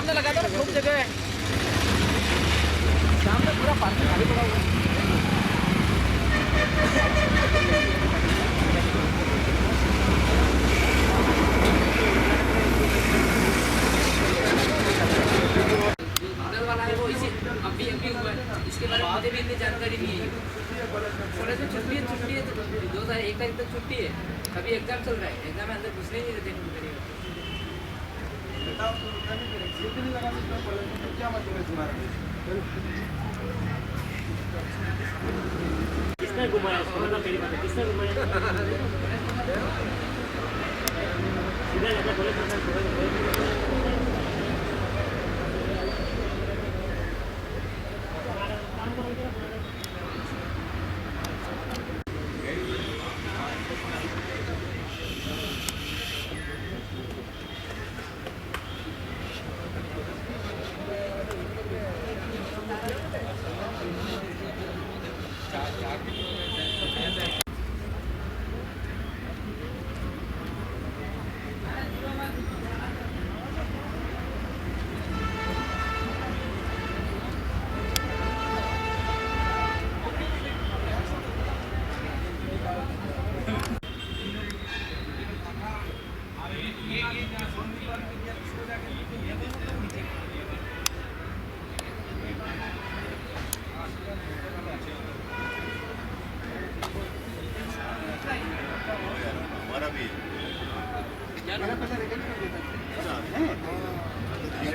में लगा था ना, खूब जगह है, शाम में पूरा पार्किंग खाली पड़ा हुआ है। वाला है वो इसी अभी हुआ है, इसके बारे में मुझे भी इतनी जानकारी नहीं है। कॉलेज में छुट्टी है 2 तारीख 1 तारीख तक छुट्टी है, अभी एग्जाम चल रहा है, एग्जाम में अंदर घुसने नहीं देते। क्या मतलब है तुम्हारा? किसने घुमाया इसको? मतलब मेरी बात है, किसने घुमाया? सीधा जाकर बोले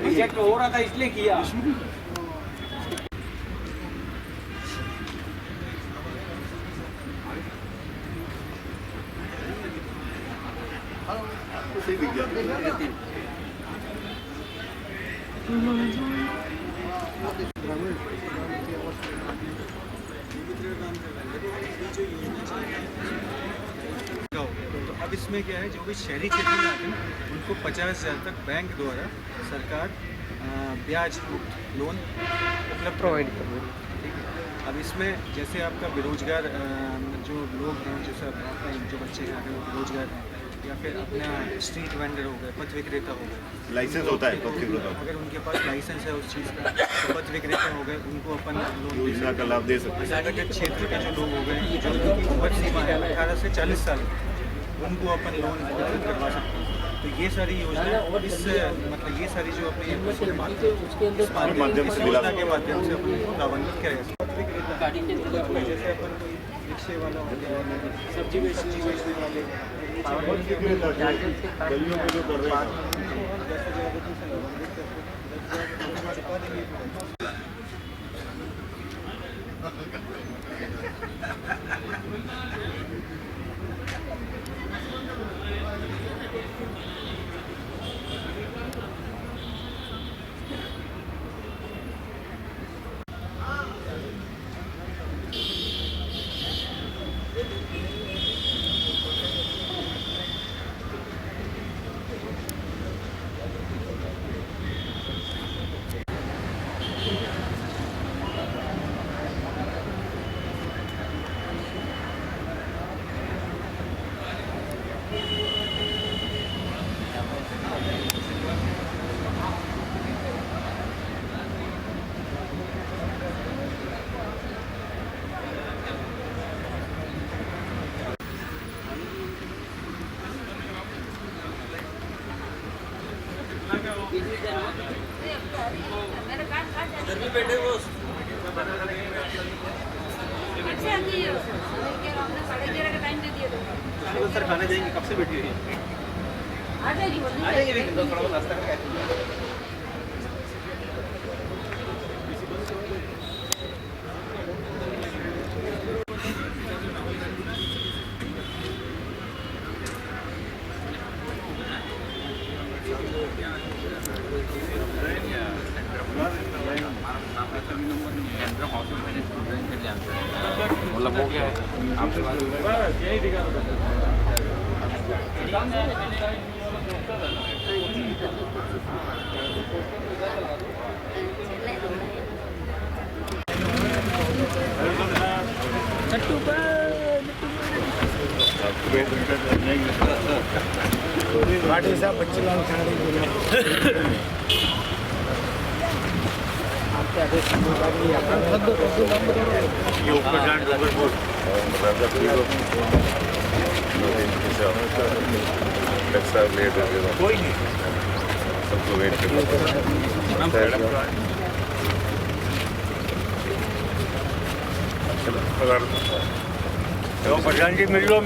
रिजेक्ट हो रहा था इसलिए किया। तो अब इसमें क्या है, जो भी शहरी क्षेत्र में आते हैं उनको 50,000 तक बैंक द्वारा सरकार ब्याज मुक्त लोन उपलब्ध प्रोवाइड कर रही है। ठीक है, अब इसमें जैसे आपका बेरोजगार जो लोग हैं, जैसे जो बच्चे हैं अगर बेरोजगार हैं, या फिर अपना स्ट्रीट वेंडर हो गए, पथ विक्रेता हो गए, लाइसेंस होता है पथ विक्रेता, अगर उनके पास लाइसेंस है उस चीज़ का, तो पथ विक्रेता हो गए, उनको अपन लोन योजना का लाभ दे सकते हैं। असंगठित क्षेत्र के जो लोग हो गए, जो उनकी उम्र सीमा है 18 से 40 साल, उनको अपन लोन वितरित करवा सकते हैं। तो ये सारी योजना इस मतलब ये सारी जो अपनी माध्यम से योजना के माध्यम से अपन लाभान्वित किया जा सकता है। जैसे अपन कोई रिक्शे वाला हो गया, सब्जी बेचने वाले, गलियों में जो कर रहे हैं बैठे वो सर खाने जाएंगे, कब से बैठी हुई है? आ जाएगी थोड़ा बहुत नाश्ता करके। मतलब हो गया है आपसे बात यही दिखा साहब बच्चे लोग कोई नहीं सबको वेट चलो प्रधान जी मिल लो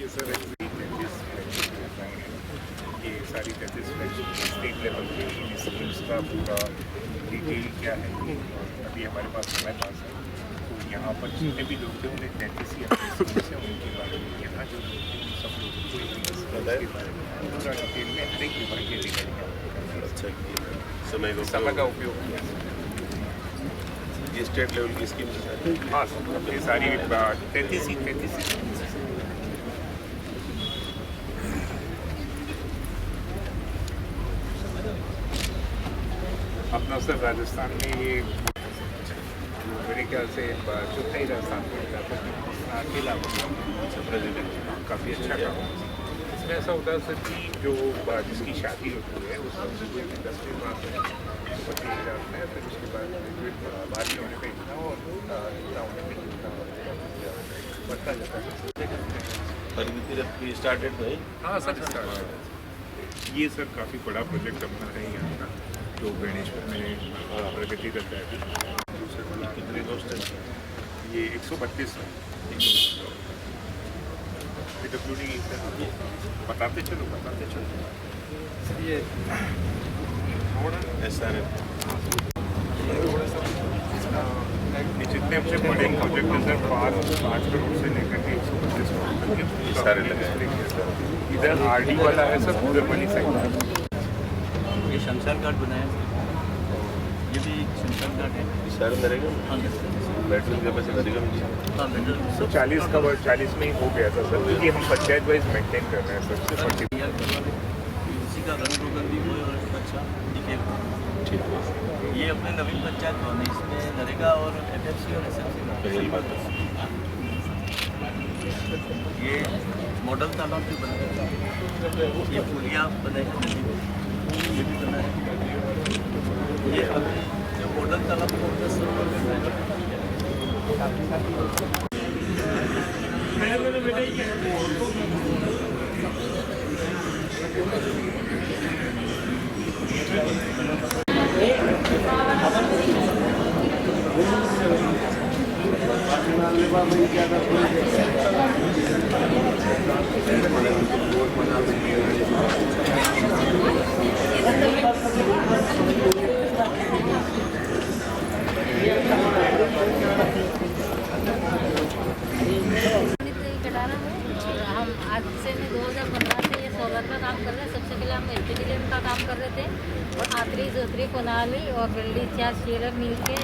ये सर ये सारी स्टेट लेवल की इन स्कीम्स का पूरा डिटेल क्या है अभी हमारे पास है तो यहाँ पर जितने भी लोग थे उन्हें 33 या 35 से उनके बारे में यहाँ जो सब लोग पूरा डिटेल में हर एक विभाग के अधिकारी समय का उपयोग किया ये स्टेट लेवल की स्कीम हाँ सर ये सारी 33 अपना सर राजस्थान में ये मेरे ख्याल से चौथा ही राजस्थान में अकेला प्रेसिडेंट काफ़ी अच्छा काम इसमें ऐसा होता है सर कि जो जिसकी शादी होती है उस इंडस्ट्री में आते हैं पति जाते हैं फिर उसके बाद बाहर के होने पर इतना और इतना होने पर बढ़ता जाता है स्टार्टेड भाई हाँ सर ये सर काफ़ी बड़ा प्रोजेक्ट अपना है यहाँ का जो गणेशपुर में प्रगति करता है दूसरे वाला कितने दोस्त हैं ये 132 है PWD बताते चलो ये SRF ये जितने अपने बड़े प्रोजेक्ट हैं सर 5 करोड़ से लेकर के 132 करोड़ तक के सारे लगे हैं। इधर RD वाला है सर पूरे मनी साइड ये शमशान घाट बनाया ये भी शमशान घाट है सारे में रहेगा बैटरी कैपेसिटी निगम की हाँ बेटर तो 40 का 40 में ही हो गया था सर क्योंकि हम पंचायत वाइज मेंटेन कर रहे हैं सर उसी का रंग रोगन भी वो अच्छा दिखेगा ठीक है ये अपने नवीन पंचायत भवन है इसमें नरेगा और FFC और SFC सही बात है ये मॉडल तालाब भी बना है ये पुलिया बनाई है नदी में ये भी बना है ये अभी जो मॉडल तालाब को 10 सरोवर में बना हम आज से 2015 से ये सोलर का काम कर रहे हैं। सबसे पहले हम एचडी लैम्प का काम कर रहे थे और आखिरी जोतरी कोनाली और बिल्डी 4 शेयर मिल के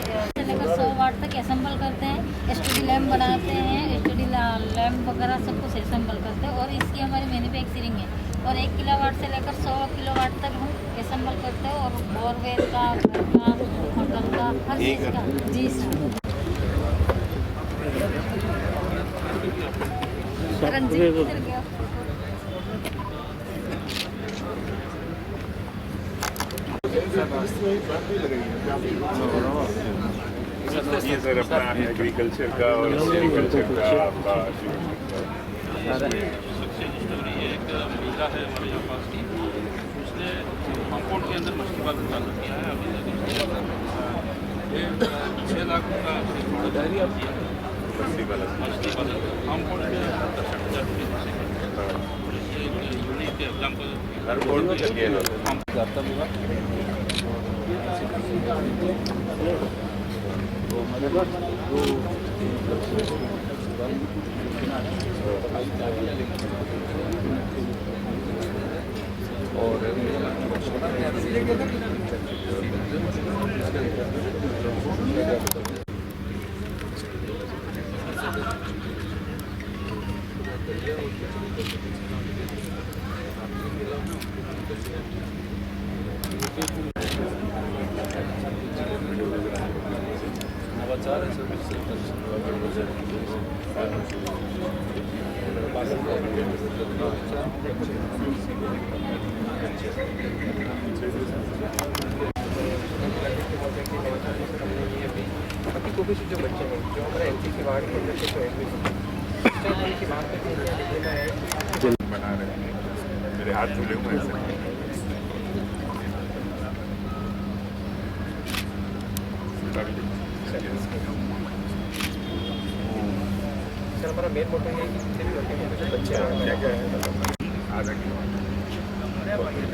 लेकर 100 वाट तक असेंबल करते हैं। एचडी लैम्प बनाते हैं, एचडी लैम्प वगैरह सब कुछ असेंबल करते हैं और इसकी हमारी मैन्युफैक्चरिंग है और 1 किलोवाट से लेकर 100 किलोवाट तक हम असेंबल करते हैं और बोरवेल का, घर का, होटल का, हर चीज़ का। जी सर। रंजीत किधर गया? ये सर अपना एग्रीकल्चर का और सेरिकल्चर का आपका एक महिला है हमारे यहाँ पास की उसने कंपाउंड के अंदर मछली पालन चालू किया है अभी तक ये 6 लाख का किया है मछली पालन कंपाउंड के अंदर 60,000 रुपये ये यूनिट एग्जाम्पल हर बोर्ड में लगे हैं अभी को भी जो बच्चे हैं जो हमारे एनसी के वार्ड के अंदर से तो एडमिशन की बात करते हैं बना रहे हैं। मेरे हाथ जुड़े हुए हैं सर। सर हमारा मेन मोटो ये है कि जितने भी लड़के हैं जो बच्चे हैं आधा किलो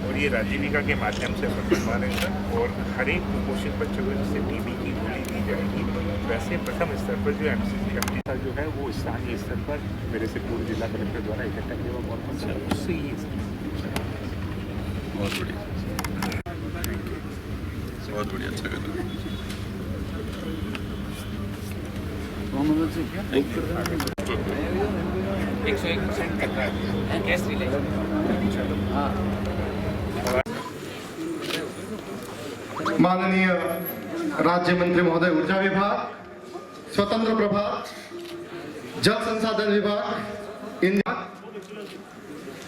और ये राजीविका के माध्यम से अपन बनवा रहे हैं सर। और हर एक कुपोषित बच्चों को जिससे टीबी की गोली दी जाएगी। वैसे प्रथम स्तर पर जो एमसीसी जो है वो स्थानीय स्तर पर मेरे से पूर्व जिला कलेक्टर द्वारा इकट्ठा किया हुआ बहुत उससे ही बहुत बढ़िया, बहुत बढ़िया, अच्छा कर रहे हैं। Thank you. 101% कर रहा है गैस रिलेशन। माननीय राज्य मंत्री महोदय ऊर्जा विभाग, स्वतंत्र प्रभार, जल संसाधन विभाग,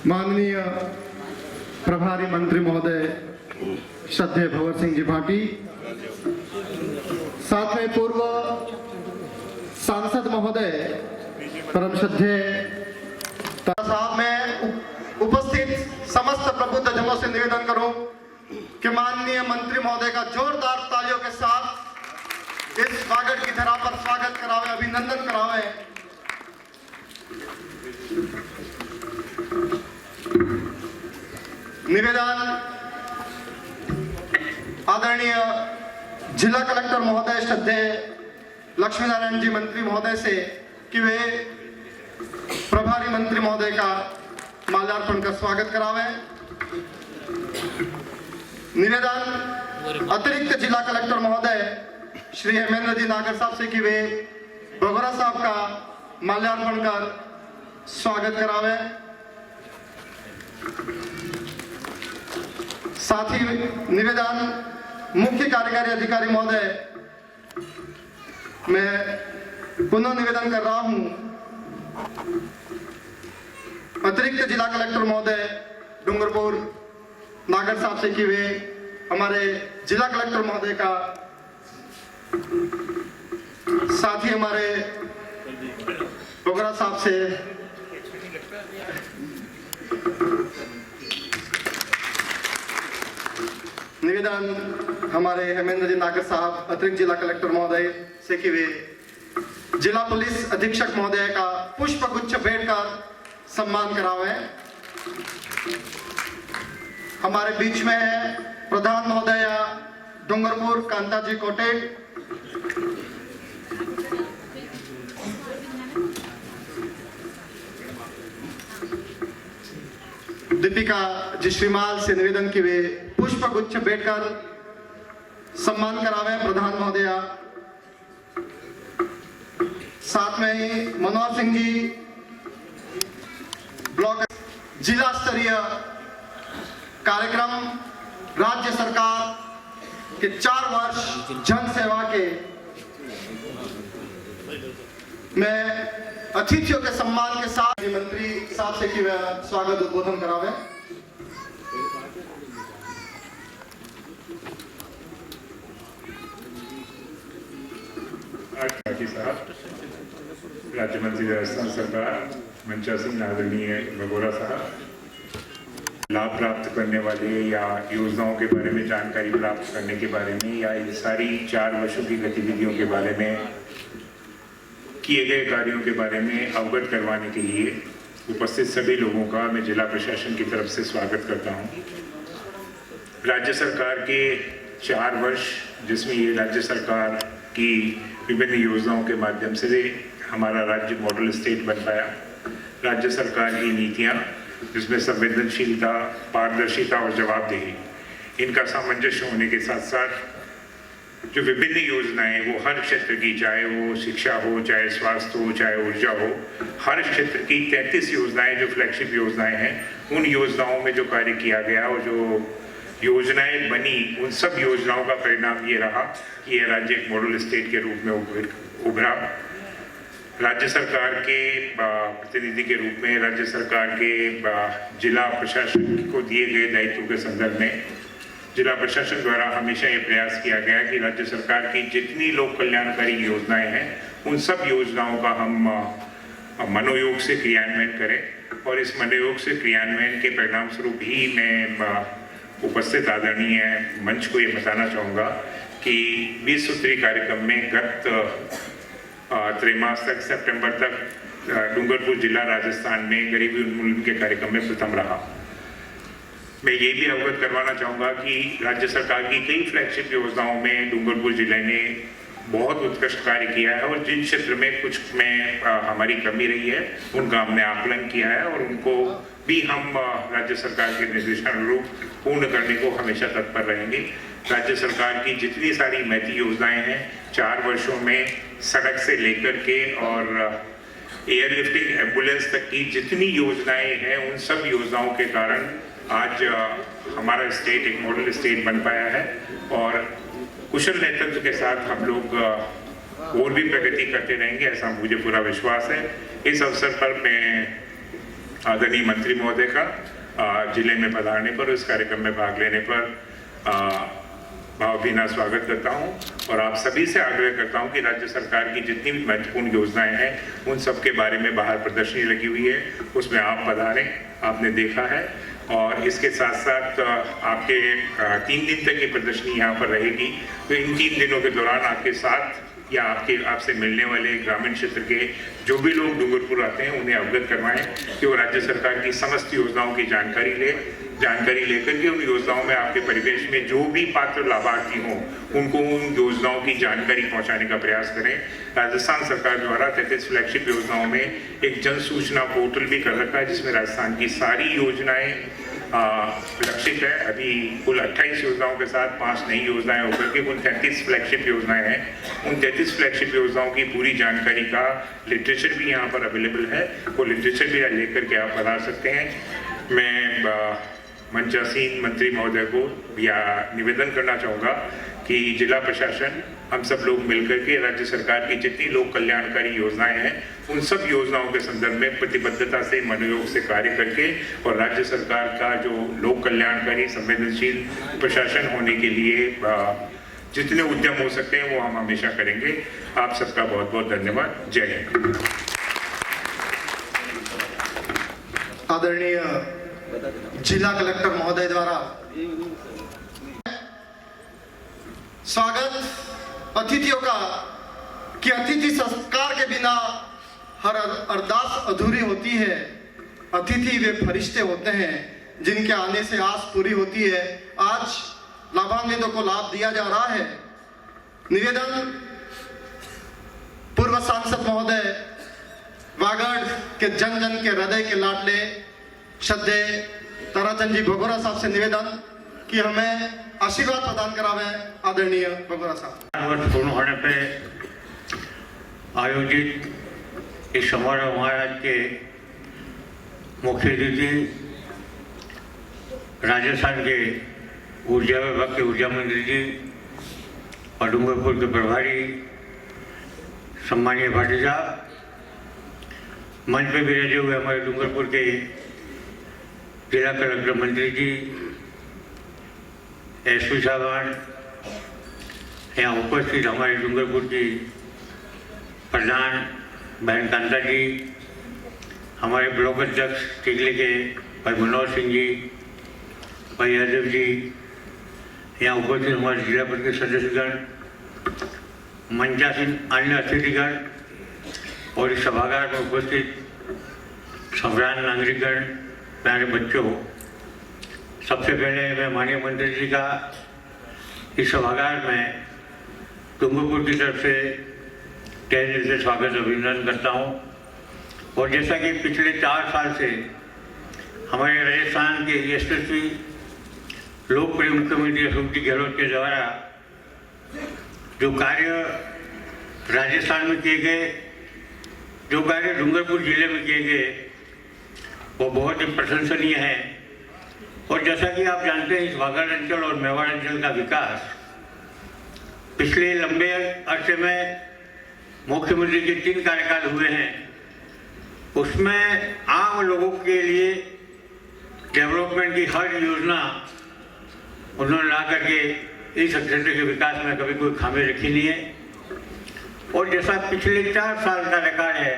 माननीय प्रभारी मंत्री महोदय श्रद्धेय भंवर सिंह जी भाटी, साथ में पूर्व सांसद महोदय परम श्रद्धेय साहब, मैं उपस्थित समस्त प्रबुद्ध जनों से निवेदन करूं कि माननीय मंत्री महोदय का जोरदार तालियों के साथ इस स्वागत की धरा पर स्वागत करावे, अभिनंदन करावे। निवेदन आदरणीय जिला कलेक्टर महोदय श्रद्धेय लक्ष्मी नारायण जी मंत्री महोदय से कि वे प्रभारी मंत्री महोदय का माल्यार्पण कर स्वागत करावे। निवेदन अतिरिक्त जिला कलेक्टर महोदय श्री हेमेंद्र जी नागर साहब से कि वे बघोरा साहब का माल्यार्पण कर स्वागत करावे। साथ ही निवेदन मुख्य कार्यकारी अधिकारी महोदय, मैं पुनः निवेदन कर रहा हूं अतिरिक्त जिला कलेक्टर महोदय डूंगरपुर नागर साहब से कि वे हमारे जिला कलेक्टर महोदय का, साथ ही हमारे बघोरा साहब से निवेदन हमारे हेमेंद्र जी नागर साहब अतिरिक्त जिला कलेक्टर महोदय से कि वे जिला पुलिस अधीक्षक महोदय का पुष्प गुच्छ भेंट कर सम्मान करावे। हमारे बीच में है प्रधान महोदय डूंगरपुर कांताजी कोटेड, दीपिका जी श्रीमाल से निवेदन की वे पुष्प गुच्छ भेंट कर सम्मान करावे प्रधान महोदय। साथ में ही मनोहर सिंह जी ब्लॉक जिला स्तरीय कार्यक्रम राज्य सरकार के 4 वर्ष जन सेवा के में अतिथियों के सम्मान के साथ मंत्री साहब से कि वह स्वागत उद्बोधन करावे। साहब, राज्य मंत्री राजस्थान सरकार मंचा सिंह आदरणीय बघोरा साहब, लाभ प्राप्त करने वाले या योजनाओं के बारे में जानकारी प्राप्त करने के बारे में या इन सारी 4 वर्षों की गतिविधियों के बारे में, किए गए कार्यों के बारे में अवगत करवाने के लिए उपस्थित सभी लोगों का मैं जिला प्रशासन की तरफ से स्वागत करता हूं। राज्य सरकार के 4 वर्ष जिसमें ये राज्य सरकार की विभिन्न योजनाओं के माध्यम से हमारा राज्य मॉडल स्टेट बन पाया। राज्य सरकार की नीतियाँ जिसमें संवेदनशीलता, पारदर्शिता और जवाबदेही, इनका सामंजस्य होने के साथ साथ जो विभिन्न योजनाएं वो हर क्षेत्र की, चाहे वो शिक्षा हो, चाहे स्वास्थ्य हो, चाहे ऊर्जा हो, हर क्षेत्र की 33 योजनाएं जो फ्लैगशिप योजनाएं हैं, उन योजनाओं में जो कार्य किया गया और जो योजनाएं बनी, उन सब योजनाओं का परिणाम ये रहा कि यह राज्य एक मॉडल स्टेट के रूप में उभरा। राज्य सरकार के प्रतिनिधि के रूप में राज्य सरकार के जिला प्रशासन को दिए गए दायित्व के संदर्भ में जिला प्रशासन द्वारा हमेशा ये प्रयास किया गया कि राज्य सरकार की जितनी लोक कल्याणकारी योजनाएं हैं, उन सब योजनाओं का हम मनोयोग से क्रियान्वयन करें। और इस मनोयोग से क्रियान्वयन के परिणाम स्वरूप ही मैं उपस्थित आदरणीय मंच को ये बताना चाहूँगा कि 20 सूत्री कार्यक्रम में गत त्रैमास तक, सितंबर तक डूंगरपुर जिला राजस्थान में गरीबी उन्मूलन के कार्यक्रम में प्रथम रहा। मैं ये भी अवगत करवाना चाहूँगा कि राज्य सरकार की कई फ्लैगशिप योजनाओं में डूंगरपुर जिले ने बहुत उत्कृष्ट कार्य किया है और जिन क्षेत्र में कुछ में हमारी कमी रही है, उनका हमने आकलन किया है और उनको भी हम राज्य सरकार के निर्देशानुरूप पूर्ण करने को हमेशा तत्पर रहेंगे। राज्य सरकार की जितनी सारी महती योजनाएं हैं, 4 वर्षों में सड़क से लेकर के और एयरलिफ्टिंग एम्बुलेंस तक की जितनी योजनाएं हैं, उन सब योजनाओं के कारण आज हमारा स्टेट एक मॉडल स्टेट बन पाया है और कुशल नेतृत्व के साथ हम लोग और भी प्रगति करते रहेंगे, ऐसा मुझे पूरा विश्वास है। इस अवसर पर मैं आदरणीय मंत्री महोदय का जिले में पधारने पर, इस कार्यक्रम में भाग लेने पर भावभीना स्वागत करता हूं और आप सभी से आग्रह करता हूं कि राज्य सरकार की जितनी भी महत्वपूर्ण योजनाएं हैं, उन सब के बारे में बाहर प्रदर्शनी लगी हुई है, उसमें आप पधारें, आपने देखा है। और इसके साथ साथ आपके 3 दिन तक ये प्रदर्शनी यहाँ पर रहेगी, तो इन 3 दिनों के दौरान आपके साथ या आपसे मिलने वाले ग्रामीण क्षेत्र के जो भी लोग डूंगरपुर आते हैं, उन्हें अवगत करवाएं कि वो राज्य सरकार की समस्त योजनाओं की जानकारी लेकर के उन योजनाओं में आपके परिवेश में जो भी पात्र लाभार्थी हों, उनको उन योजनाओं की जानकारी पहुंचाने का प्रयास करें। राजस्थान सरकार द्वारा 33 फ्लैगशिप योजनाओं में एक जन सूचना पोर्टल भी कर रखा है, जिसमें राजस्थान की सारी योजनाएं लक्षित है। अभी कुल 28 योजनाओं के साथ 5 नई योजनाएं होकर के कुल 33 फ्लैगशिप योजनाएं हैं। उन 33 फ्लैगशिप योजनाओं की पूरी जानकारी का लिटरेचर भी यहाँ पर अवेलेबल है, वो लिटरेचर भी लेकर के आप बता सकते हैं। मैं मंचासीन मंत्री महोदय को या निवेदन करना चाहूँगा कि जिला प्रशासन हम सब लोग मिलकर के राज्य सरकार की जितनी लोक कल्याणकारी योजनाएं हैं, उन सब योजनाओं के संदर्भ में प्रतिबद्धता से, मनोयोग से कार्य करके और राज्य सरकार का जो लोक कल्याणकारी संवेदनशील प्रशासन होने के लिए जितने उद्यम हो सकते हैं वो हम हमेशा करेंगे। आप सबका बहुत बहुत धन्यवाद। जय हिंद। आदरणीय जिला कलेक्टर महोदय द्वारा स्वागत अतिथियों का कि अतिथि संस्कार के बिना हर अरदास अधूरी होती है। अतिथि वे फरिश्ते होते हैं जिनके आने से आस पूरी होती है। आज लाभान्वितों को लाभ दिया जा रहा है। निवेदन पूर्व सांसद महोदय वागड़ के जन जन के हृदय के लाडले श्रद्धेय ताराचंद जी भगोरा साहब से निवेदन कि हमें आशीर्वाद प्रदान करावे। आदरणीय भगोरा साहब। वर्ष पूर्ण होने पे आयोजित इस समारोह महाराज के मुख्य अतिथि राजस्थान के ऊर्जा विभाग के ऊर्जा मंत्री जी और डूंगरपुर के प्रभारी सम्मानीय भाटी साहब, मंच पे भी रहे हुए हमारे डूंगरपुर के जिला कलेक्टर मंत्री जी, एसपी साहबान, यहाँ उपस्थित हमारे डूंगरपुर की प्रधान बहन कांता जी, हमारे ब्लॉक अध्यक्ष टिकले के भाई मनोहर सिंह जी, भाई यादव जी, यहाँ उपस्थित हमारे जिला परिषद के सदस्यगण, मंचासीन अन्य अतिथिगण और इस सभागार में उपस्थित सम्राट नागरिकगण, प्यारे बच्चों, सबसे पहले मैं माननीय मंत्री जी का इस सभागार में डूंगरपुर की तरफ से तहे दिल से स्वागत अभिनंदन करता हूँ। और जैसा कि पिछले 4 साल से हमारे राजस्थान के यशस्वी लोकप्रिय मुख्यमंत्री अशोक जी गहलोत के द्वारा जो कार्य राजस्थान में किए गए, जो कार्य डूंगरपुर जिले में किए गए, वो बहुत ही प्रशंसनीय है। और जैसा कि आप जानते हैं, इस वागड़ अंचल और मेवाड़ अंचल का विकास पिछले लंबे अरसे में मुख्यमंत्री के 3 कार्यकाल हुए हैं, उसमें आम लोगों के लिए डेवलपमेंट की हर योजना उन्होंने ला करके इस क्षेत्र के विकास में कभी कोई खामी रखी नहीं है। और जैसा पिछले 4 साल का रिकॉर्ड है,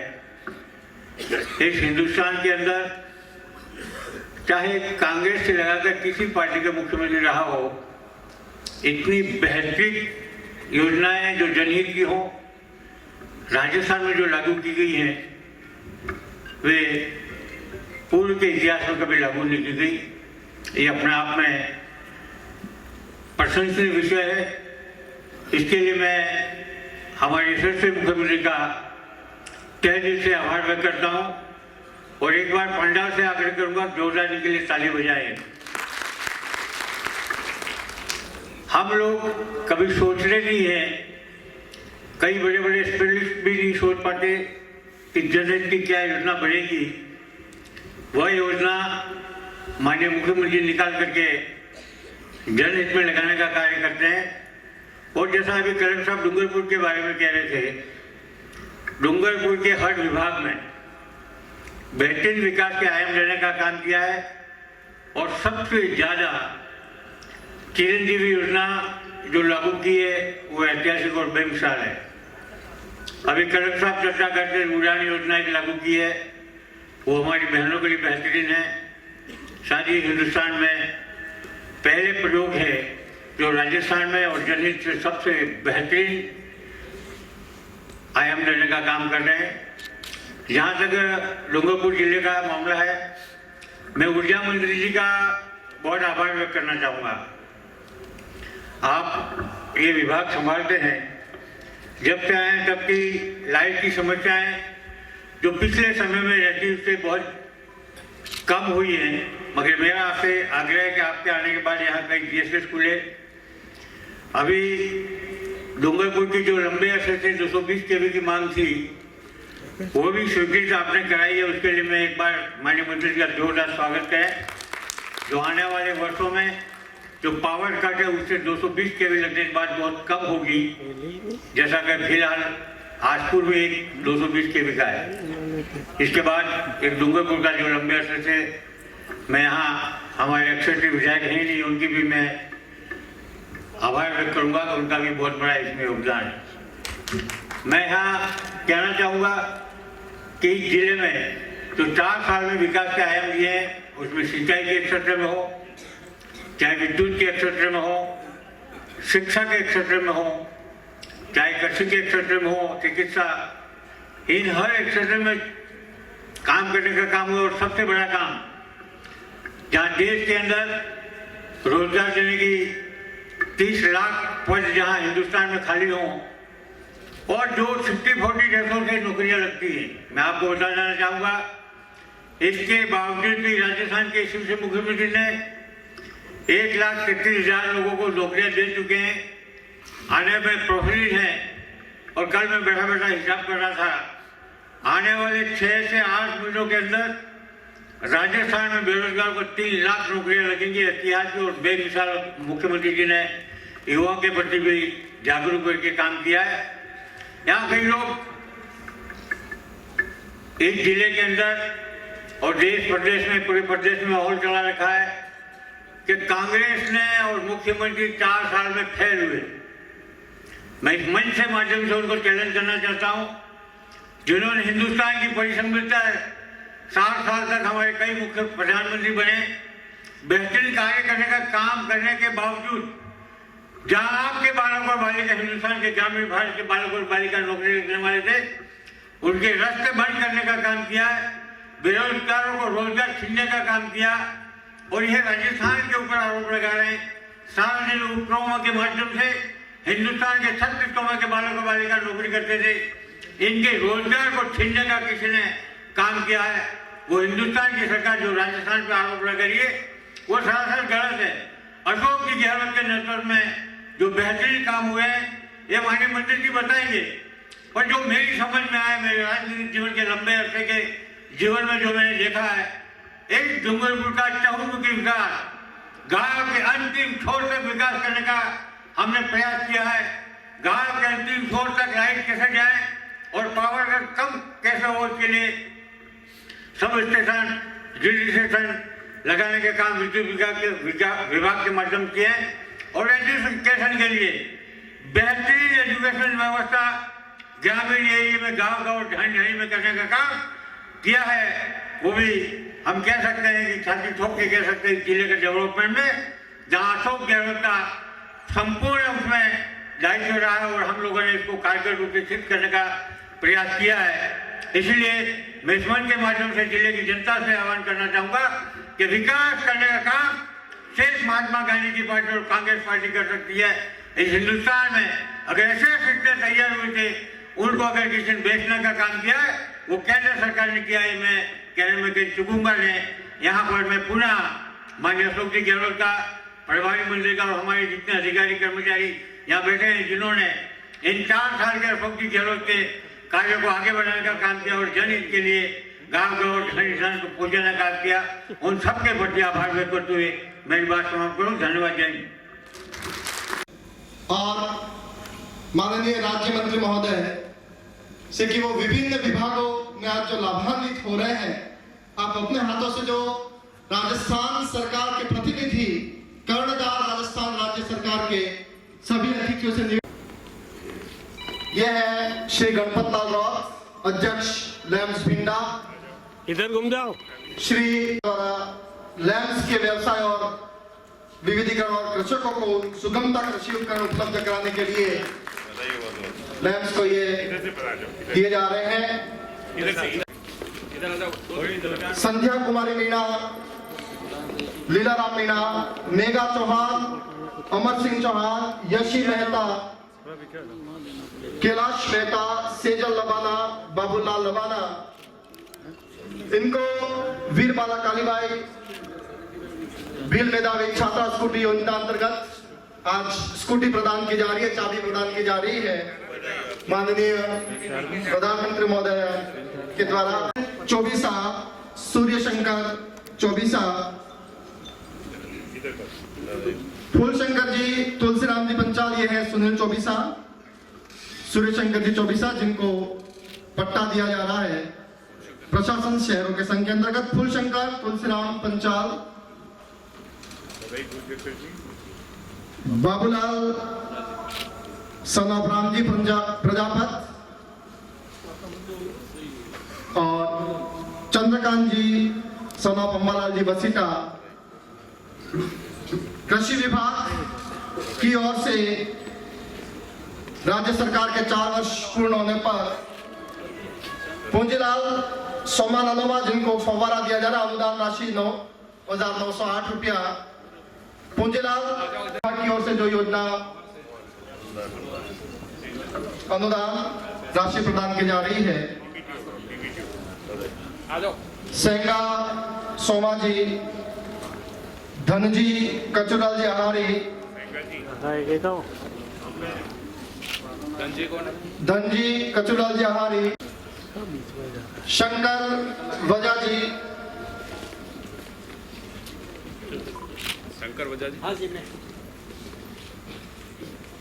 इस हिंदुस्तान के अंदर चाहे कांग्रेस से लगाकर किसी पार्टी का मुख्यमंत्री रहा हो, इतनी बेहतरीन योजनाएं जो जनहित की हो राजस्थान में जो लागू की गई हैं, वे पूर्व के इतिहास में कभी लागू नहीं की गई। ये अपने आप में प्रशंसनीय विषय है। इसके लिए मैं हमारे यशस्वी मुख्यमंत्री का तहे दिल से आभार व्यक्त करता हूँ। और एक बार पंडाल से आग्रह करूंगा, जोरदार के लिए ताली बजाएं। हम लोग कभी सोचते नहीं हैं, कई बड़े बड़े स्पेशलिस्ट भी नहीं सोच पाते कि जनहित की क्या योजना बनेगी। वह योजना माननीय मुख्यमंत्री निकाल करके जनहित में लगाने का कार्य करते हैं। और जैसा अभी कलेक्टर साहब डूंगरपुर के बारे में कह रहे थे, डूंगरपुर के हर विभाग में बेहतरीन विकास के आयाम लेने का काम किया है। और सबसे ज़्यादा चिरंजीवी योजना जो लागू की है वो ऐतिहासिक और बेमिसाल है। अभी कलेक्टर साहब चर्चा करते उड़ान योजना एक लागू की है, वो हमारी बहनों के लिए बेहतरीन है। साथ ही हिंदुस्तान में पहले प्रयोग है जो राजस्थान में और जनहित से सबसे बेहतरीन आयाम लेने का काम कर रहे हैं। जहाँ तक डूंगरपुर जिले का मामला है, मैं ऊर्जा मंत्री जी का बहुत आभार व्यक्त करना चाहूँगा। आप ये विभाग संभालते हैं, जब से आए तब की लाइट की समस्याएं जो पिछले समय में रहती उससे बहुत कम हुई हैं। मगर मेरा आपसे आग्रह है कि आपके आने के बाद यहाँ कई GSS खुले। अभी डूंगरपुर की जो लंबे अरसे से 220 kV की मांग थी, वो भी स्वीकृत आपने कराई है। उसके लिए मैं एक बार माननीय मंत्री का जोरदार स्वागत करें। जो आने वाले वर्षों में जो पावर कट है उससे 220 kV लगने के बाद बहुत कम होगी, जैसा कि फिलहाल हाजपुर में एक 220 kV का है। इसके बाद एक डूंगरपुर का जो लंबे अरसे से मैं यहाँ हमारे एक्सेक्यूटिव विधायक हैं नहीं, उनकी भी मैं आभार व्यक्त करूँगा, उनका भी बहुत बड़ा इसमें योगदान है। मैं यहाँ कहना चाहूँगा कि इस जिले में जो 4 साल में विकास के आयाम दिए हैं, उसमें सिंचाई के क्षेत्र में हो, चाहे विद्युत के क्षेत्र में हो, शिक्षा के क्षेत्र में हो, चाहे कृषि के क्षेत्र में हो, चिकित्सा, इन हर एक क्षेत्र में काम करने का काम है। और सबसे बड़ा काम जहाँ देश के अंदर रोजगार देने की 30 लाख पद जहाँ हिंदुस्तान में खाली हों और जो 60-40 देशों से नौकरियां लगती हैं, मैं आपको बताना चाहूँगा, इसके बावजूद भी राजस्थान के शिवसेना मुख्यमंत्री ने 1,33,000 लोगों को नौकरियां दे चुके हैं। आने में प्रोफिट है। और कल मैं बैठा बैठा हिसाब कर रहा था, आने वाले 6 से 8 महीनों के अंदर राजस्थान में बेरोजगार को 3 लाख नौकरियां लगेंगी। ऐतिहासिक और बेमिसाल मुख्यमंत्री जी ने युवाओं के प्रति भी जागरूक करके काम किया है। यहाँ कई लोग इस जिले के अंदर और देश प्रदेश में, पूरे प्रदेश में माहौल चला रखा है कि कांग्रेस ने और मुख्यमंत्री 4 साल में फेल हुए। मैं इस मंच के माध्यम से उनको चैलेंज करना चाहता हूँ, जिन्होंने हिंदुस्तान की परिसंपत्ति 60 साल तक हमारे कई मुख्य प्रधानमंत्री बने, बेहतरीन कार्य करने का काम करने के बावजूद जहाँ आपके बालक और बालिका, हिंदुस्तान के ग्रामीण भारत के बालक और बालिका नौकरी लगने वाले थे, उनके रास्ते बंद करने का काम किया है, बेरोजगारों को रोजगार छीनने का काम किया। और यह राजस्थान के ऊपर आरोप लगा रहे हैं। सार्वजनिक उपक्रमों के माध्यम से हिंदुस्तान के 36 करोड़ के बालक बालिका नौकरी करते थे, इनके रोजगार को छीनने का किसी ने काम किया है। वो हिंदुस्तान की सरकार जो राजस्थान पे आरोप लगा रही है वो सरासर गलत है। अशोक जी गहलोत के नेतृत्व में जो बेहतरीन काम हुए हैं ये माननीय मंत्री जी बताएंगे, और जो मेरी समझ में आया, मेरे राजनीतिक जीवन के लंबे अरसे के जीवन में जो मैंने देखा है, एक डूंगरपुर का चहुमुखी विकास, गांव के अंतिम छोर तक विकास करने का हमने प्रयास किया है। गांव के अंतिम छोर तक लाइट कैसे जाए और पावर का कम कैसे हो, इसके लिए सब स्टेशन, ड्रिल स्टेशन लगाने के काम विद्युत विभाग के माध्यम से किए हैं, और एजुकेशन के लिए बेहतरीन एजुकेशन व्यवस्था ग्रामीण एरिया में, गांव और ढाई में करने का काम किया है। वो भी हम कह सकते हैं कि छाती ठोक के कह सकते हैं जिले के डेवलपमेंट में, जहां अशोक गहलोत का संपूर्ण उसमें दायित्व रहा है और हम लोगों ने इसको कारगर रूप से सिद्ध करने का प्रयास किया है। इसलिए मैं इस मंच के माध्यम से जिले की जनता से आह्वान करना चाहूंगा कि विकास करने का काम सिर्फ महात्मा गांधी की पार्टी और कांग्रेस पार्टी कर सकती है। इस हिंदुस्तान में अगर ऐसे सिक्के तैयार हुए थे, उनको अगर किसी ने बेचने का काम किया है वो केंद्र सरकार ने किया है। मैं कहने में कहीं चुकूंगा नहीं। यहाँ पर मैं पुनः माननीय अशोक जी गहलोत का, प्रभारी मंत्री का और हमारे जितने अधिकारी कर्मचारी यहाँ बैठे हैं जिन्होंने इन 4 साल के अशोक जी गहलोत के कार्यों को आगे बढ़ाने का काम किया और जनहित के लिए गांव और किसान को पहुंचाने का काम किया, उन सबके प्रति आभार व्यक्त करते हुए मेरी बात समाप्त करूँ। धन्यवाद। जय हिंद। और माननीय राज्य मंत्री महोदय से कि वो विभिन्न विभागों में आज जो लाभान्वित हो रहे हैं, आप अपने हाथों से जो राजस्थान सरकार के प्रतिनिधि, कर्णधार राजस्थान राज्य सरकार के सभी अतिथियों से यह है श्री गणपत लाल राउत, अध्यक्ष लैम्स भिंडा। इधर घूम जाओ। श्री द्वारा लैम्स के व्यवसाय और विविधीकरण और कृषकों को सुगमता कृषि उपकरण उपलब्ध कराने के लिए लैम्स को ये दिए जा रहे हैं। संध्या कुमारी मीणा, लीलाराम मीणा, मेघा चौहान, अमर सिंह चौहान, यशी मेहता, कैलाश मेहता, सेजल लबाना, बाबूलाल लबाना, इनको वीर बाला कालीबाई भील मेधावी छात्रा स्कूटी योजना अंतर्गत आज स्कूटी प्रदान की जा रही है, चाबी प्रदान की जा रही है माननीय प्रधानमंत्री महोदय के द्वारा। चौबीसा सूर्य शंकर चौबीसा, फूल शंकर जी, तुलसीराम जी पंचाल, ये है सुनील चौबीसा, सूर्य शंकर जी चौबीसा, जिनको पट्टा दिया जा रहा है प्रशासन शहरों के संघ के अंतर्गत। फूल शंकर, तुलसीराम पंचाल, बाबूलाल सन ऑफ राम जी प्रजापत और चंद्रकांत जी सन ऑफ अम्बालाल जी बसीटा। कृषि विभाग की ओर से राज्य सरकार के 4 वर्ष पूर्ण होने पर पूंजीलाल सोमानंदोमा, जिनको फव्वारा दिया जा रहा, अनुदान राशि 9,908 रुपया पूंजीलाल की ओर से जो योजना अनुदान राशि प्रदान की जा रही है। सेंगा सोमा जी, धनजी कचुराल जी आहारी, धनजी कचुराल जी आहारी, शंकर वजा जी,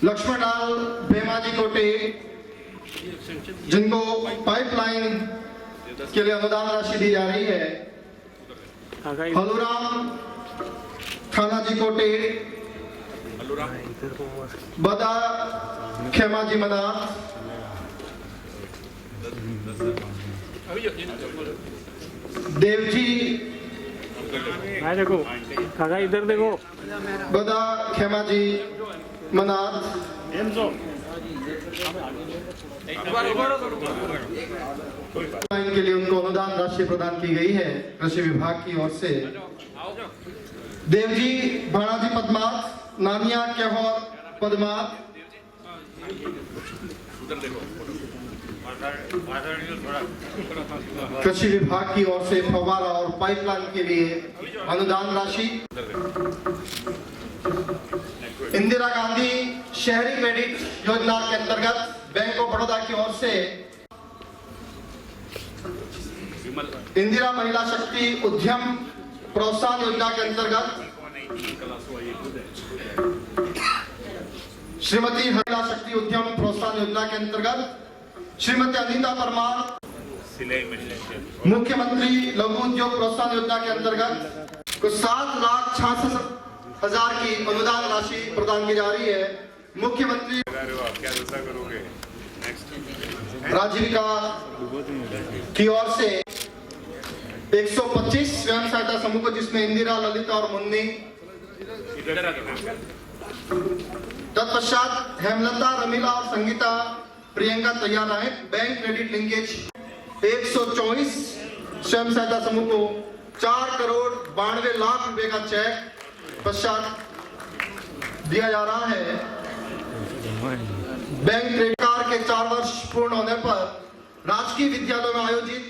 लक्ष्मणलाल भेमाजी कोटे, जिनको पाइपलाइन के लिए अनुदान राशि दी जा रही है। हलूराम थानाजी कोटे, बदा खेमाजी मना, देवजी, देखो काका इधर देखो, बदा खेमाजी मनाथ, के लिए उनको अनुदान राशि प्रदान की गई है कृषि विभाग की ओर से। देवजी भाणाजी पद्माथ, नानिया केहौर पद्माथ, कृषि विभाग की ओर से फव्वारा और पाइपलाइन के लिए अनुदान राशि, इंदिरा गांधी शहरी क्रेडिट योजना के अंतर्गत बैंक ऑफ बड़ौदा की ओर से इंदिरा महिला शक्ति उद्यम प्रोत्साहन योजना के अंतर्गत श्रीमती महिला शक्ति उद्यम प्रोत्साहन योजना के अंतर्गत श्रीमती अनीता परमार मुख्यमंत्री लघु उद्योग प्रोत्साहन योजना के अंतर्गत कुछ 7,66,000 की अनुदान राशि प्रदान की जा रही है। मुख्यमंत्री राजीविका की ओर से 125 स्वयं सहायता समूह को, जिसमें इंदिरा, ललिता और मुन्नी, तत्पश्चात हेमलता, रमीला और संगीता प्रियंका तैयार है। बैंक क्रेडिट लिंकेज 124 स्वयं सहायता समूह को 4,92,00,000 रुपए का चेक पश्चात दिया जा रहा है। बैंक क्रेडिट कार्ड के 4 वर्ष पूर्ण होने पर राजकीय विद्यालयों में आयोजित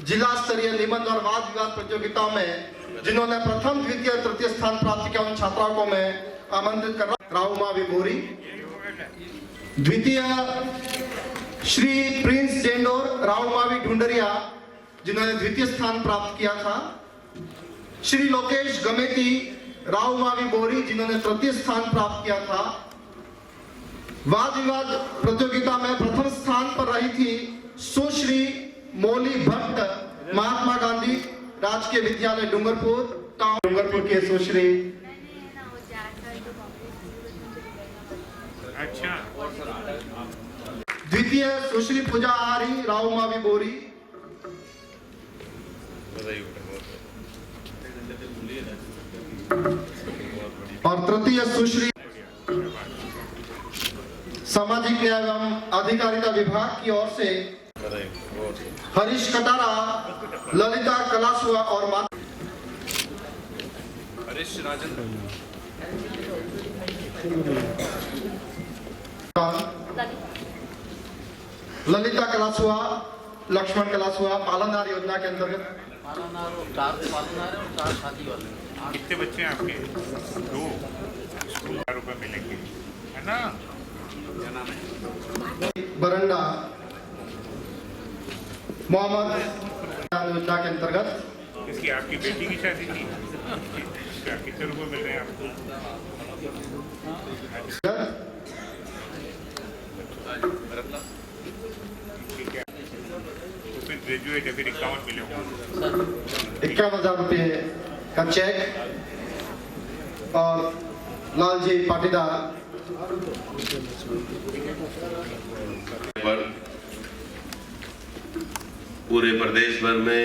जिला स्तरीय निबंध और वाद विवाद प्रतियोगिताओं में जिन्होंने प्रथम, द्वितीय, तृतीय स्थान प्राप्त किया उन छात्राओं को मैं आमंत्रित कर रहा हूं। राहुमा विभोरी, द्वितीय श्री प्रिंस जेंडोर राहुमावी ढूंढरिया जिन्होंने द्वितीय स्थान प्राप्त किया था, श्री लोकेश गमेती राहुमावी बोरी जिन्होंने तृतीय स्थान प्राप्त किया था। वाद विवाद प्रतियोगिता में प्रथम स्थान पर रही थी सुश्री मोली भट्ट, महात्मा गांधी राजकीय विद्यालय डूंगरपुर टाउन, डूंगरपुर के सुश्री। अच्छा, द्वितीय सुश्री पूजा आहारी राहुमावी बोरी, और तृतीय सुश्री सामाजिक न्याय एवं अधिकारिता विभाग की ओर से हरीश कटारा, ललिता कलासुआ और हरीश राजेंद्र, ललिता कलासुआ, लक्ष्मण कलासुआ पालनहार योजना के अंतर्गत। कितने बच्चे हैं आपके? 2 ₹1000 मिलेंगे, है ना? बरंडा मोहम्मद योजना के अंतर्गत। इसकी आपकी बेटी की शादी थी क्या? कितने रुपए मिल रहे हैं आपको? ठीक है, तो फिर ग्रेजुएट है, फिर 51 मिलेंगे। 51,000 रुपये का चेक। और लालजी पाटीदार पर पूरे प्रदेश भर में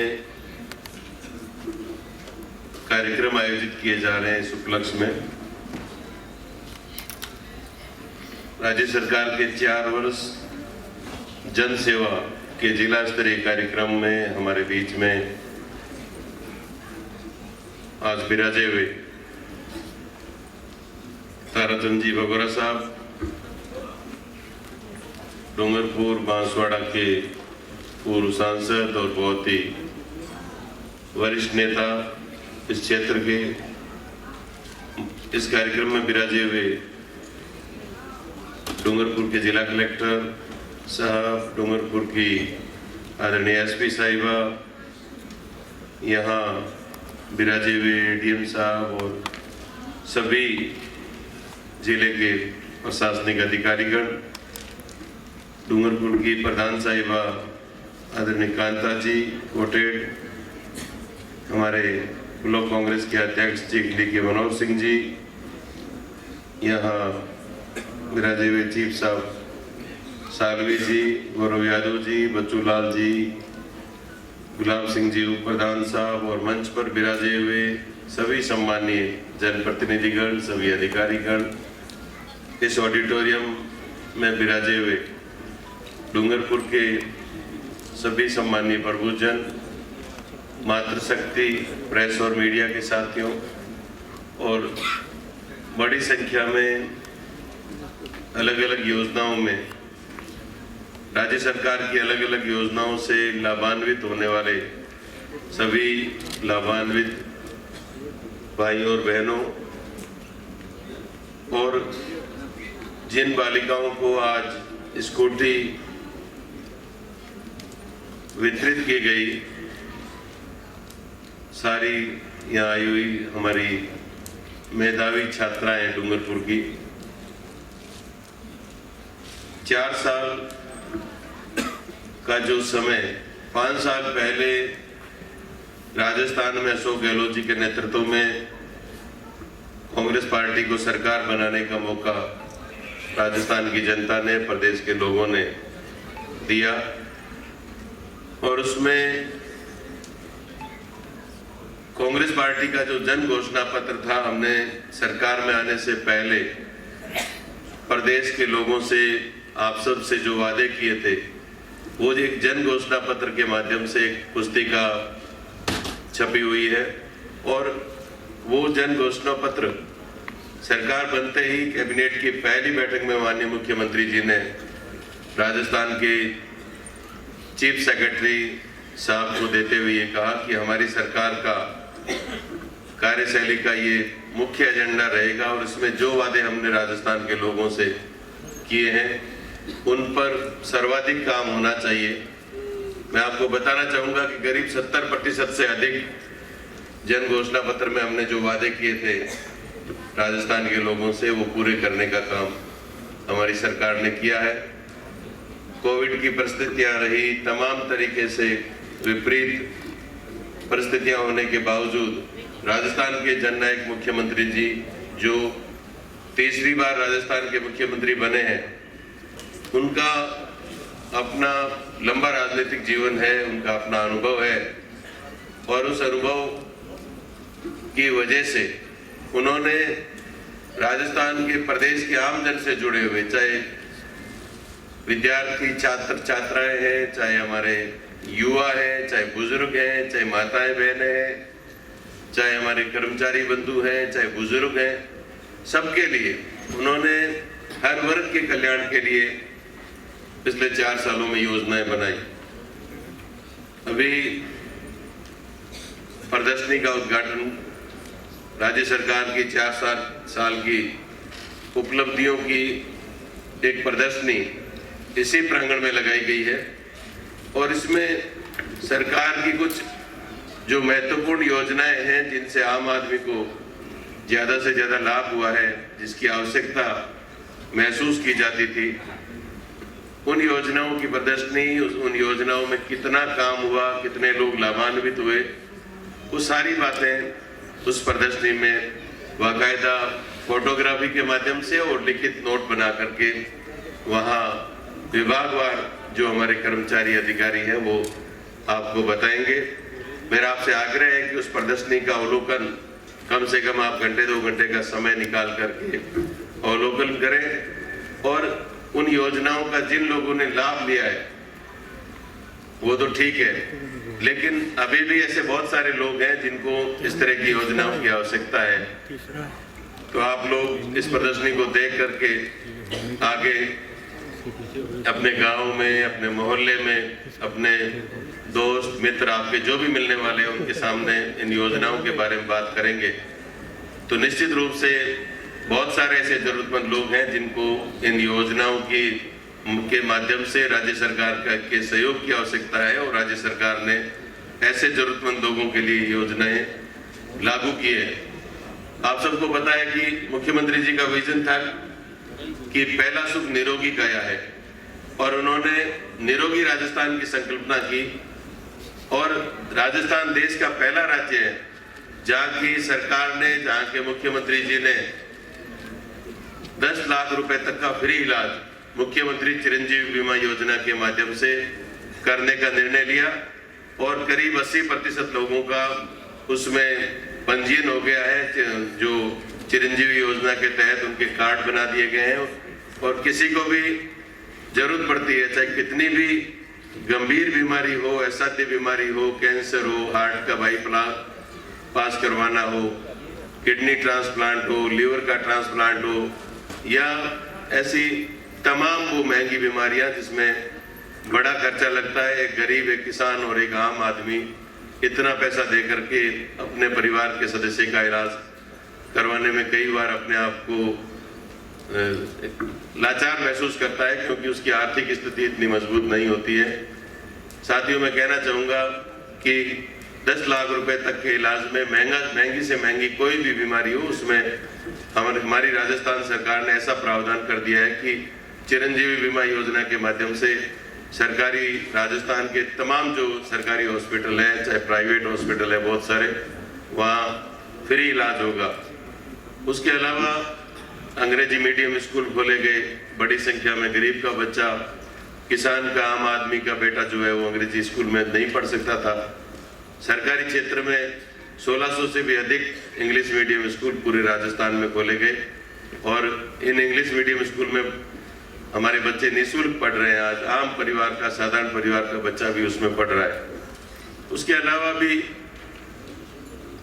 कार्यक्रम आयोजित किए जा रहे हैं। इस उपलक्ष्य में राज्य सरकार के 4 वर्ष जन सेवा के जिला स्तरीय कार्यक्रम में हमारे बीच में आज विराजे हुए ताराचंद जी भगोरा साहब, डूंगरपुर बांसवाड़ा के पूर्व सांसद और बहुत ही वरिष्ठ नेता इस क्षेत्र के, इस कार्यक्रम में विराजे हुए डूंगरपुर के जिला कलेक्टर साहब, डूंगरपुर की आदरणीय एसपी साहिबा, यहाँ विराजे हुए डीएम साहब और सभी जिले के प्रशासनिक अधिकारीगण, डूंगरपुर की प्रधान साहिबा आदरणीय कांता जी कोटेड, हमारे ब्लॉक कांग्रेस के अध्यक्ष चिखली के मनोज सिंह जी, यहाँ विराजे हुए चीफ साहब सालवी जी, गौरव यादव जी, बच्चू लाल जी, गुलाब सिंह जी उप प्रधान साहब और मंच पर विराजे हुए सभी सम्मानीय जनप्रतिनिधिगण, सभी अधिकारीगण, इस ऑडिटोरियम में विराजे हुए डूंगरपुर के सभी सम्मानीय प्रभुजन, मातृशक्ति प्रेस और मीडिया के साथियों और बड़ी संख्या में अलग अलग योजनाओं में, राज्य सरकार की अलग अलग योजनाओं से लाभान्वित होने वाले सभी लाभान्वित भाई और बहनों और जिन बालिकाओं को आज स्कूटी वितरित की गई, सारी यहाँ आई हुई हमारी मेधावी छात्राएं डूंगरपुर की, 4 साल का जो समय 5 साल पहले राजस्थान में अशोक गहलोत जी के नेतृत्व में कांग्रेस पार्टी को सरकार बनाने का मौका राजस्थान की जनता ने, प्रदेश के लोगों ने दिया और उसमें कांग्रेस पार्टी का जो जन घोषणा पत्र था, हमने सरकार में आने से पहले प्रदेश के लोगों से, आप सब से जो वादे किए थे, वो एक जन घोषणा पत्र के माध्यम से एक पुस्तिका छपी हुई है और वो जन घोषणा पत्र सरकार बनते ही कैबिनेट की पहली बैठक में माननीय मुख्यमंत्री जी ने राजस्थान के चीफ सेक्रेटरी साहब को देते हुए ये कहा कि हमारी सरकार का कार्यशैली का ये मुख्य एजेंडा रहेगा और इसमें जो वादे हमने राजस्थान के लोगों से किए हैं उन पर सर्वाधिक काम होना चाहिए। मैं आपको बताना चाहूँगा कि करीब 70% से अधिक जन घोषणा पत्र में हमने जो वादे किए थे राजस्थान के लोगों से, वो पूरे करने का काम हमारी सरकार ने किया है। कोविड की परिस्थितियां रही, तमाम तरीके से विपरीत परिस्थितियां होने के बावजूद राजस्थान के जननायक मुख्यमंत्री जी जो तीसरी बार राजस्थान के मुख्यमंत्री बने हैं, उनका अपना लंबा राजनीतिक जीवन है, उनका अपना अनुभव है और उस अनुभव की वजह से उन्होंने राजस्थान के प्रदेश के आम जन से जुड़े हुए, चाहे विद्यार्थी छात्र छात्राएं हैं, चाहे हमारे युवा हैं, चाहे बुजुर्ग हैं, चाहे माताएं बहनें हैं, चाहे हमारे कर्मचारी बंधु हैं, चाहे बुजुर्ग हैं, सबके लिए उन्होंने हर वर्ग के कल्याण के लिए पिछले 4 सालों में योजनाएं बनाई। अभी प्रदर्शनी का उद्घाटन राज्य सरकार की 4 साल की उपलब्धियों की एक प्रदर्शनी इसी प्रांगण में लगाई गई है और इसमें सरकार की कुछ जो महत्वपूर्ण योजनाएं हैं जिनसे आम आदमी को ज़्यादा से ज़्यादा लाभ हुआ है, जिसकी आवश्यकता महसूस की जाती थी, उन योजनाओं की प्रदर्शनी, उन योजनाओं में कितना काम हुआ, कितने लोग लाभान्वित हुए, वो सारी बातें उस प्रदर्शनी में बाकायदा फोटोग्राफी के माध्यम से और लिखित नोट बना करके वहाँ विभागवार जो हमारे कर्मचारी अधिकारी हैं वो आपको बताएंगे। मेरा आपसे आग्रह है कि उस प्रदर्शनी का अवलोकन कम से कम आप 1-2 घंटे का समय निकाल करके अवलोकन करें और उन योजनाओं का जिन लोगों ने लाभ लिया है वो तो ठीक है, लेकिन अभी भी ऐसे बहुत सारे लोग हैं जिनको इस तरह की योजनाओं की आवश्यकता है। तो आप लोग इस प्रदर्शनी को देख करके आगे अपने गांव में, अपने मोहल्ले में, अपने दोस्त मित्र आपके जो भी मिलने वाले हैं उनके सामने इन योजनाओं के बारे में बात करेंगे। तो निश्चित रूप से बहुत सारे ऐसे जरूरतमंद लोग हैं जिनको इन योजनाओं के माध्यम से राज्य सरकार के सहयोग की आवश्यकता है और राज्य सरकार ने ऐसे जरूरतमंद लोगों के लिए योजनाएं लागू की है। आप सबको पता है कि मुख्यमंत्री जी का विजन था कि पहला सुख निरोगी काया है और उन्होंने निरोगी राजस्थान की संकल्पना की और राजस्थान देश का पहला राज्य है जहाँ की सरकार ने, जहाँ के मुख्यमंत्री जी ने 10 लाख रुपए तक का फ्री इलाज मुख्यमंत्री चिरंजीवी बीमा योजना के माध्यम से करने का निर्णय लिया और करीब 80% लोगों का उसमें पंजीयन हो गया है, जो चिरंजीवी योजना के तहत उनके कार्ड बना दिए गए हैं और किसी को भी जरूरत पड़ती है, चाहे कितनी भी गंभीर बीमारी हो, असाध्य बीमारी हो, कैंसर हो, हार्ट का बाईपास करवाना हो, किडनी ट्रांसप्लांट हो, लीवर का ट्रांसप्लांट हो या ऐसी तमाम वो महंगी बीमारियां जिसमें बड़ा खर्चा लगता है, एक गरीब, एक किसान और एक आम आदमी इतना पैसा दे करके अपने परिवार के सदस्य का इलाज करवाने में कई बार अपने आप को लाचार महसूस करता है, क्योंकि उसकी आर्थिक स्थिति इतनी मजबूत नहीं होती है। साथियों, मैं कहना चाहूँगा कि 10 लाख रुपए तक के इलाज में महंगी से महंगी कोई भी बीमारी हो, उसमें हमारी राजस्थान सरकार ने ऐसा प्रावधान कर दिया है कि चिरंजीवी बीमा योजना के माध्यम से सरकारी राजस्थान के तमाम जो सरकारी हॉस्पिटल है, चाहे प्राइवेट हॉस्पिटल है बहुत सारे, वहाँ फ्री इलाज होगा। उसके अलावा अंग्रेजी मीडियम स्कूल खोले गए, बड़ी संख्या में गरीब का बच्चा, किसान का, आम आदमी का बेटा जो है वो अंग्रेजी स्कूल में नहीं पढ़ सकता था। सरकारी क्षेत्र में 1600 से भी अधिक इंग्लिश मीडियम स्कूल पूरे राजस्थान में खोले गए और इन इंग्लिश मीडियम स्कूल में हमारे बच्चे निःशुल्क पढ़ रहे हैं। आज आम परिवार का, साधारण परिवार का बच्चा भी उसमें पढ़ रहा है। उसके अलावा भी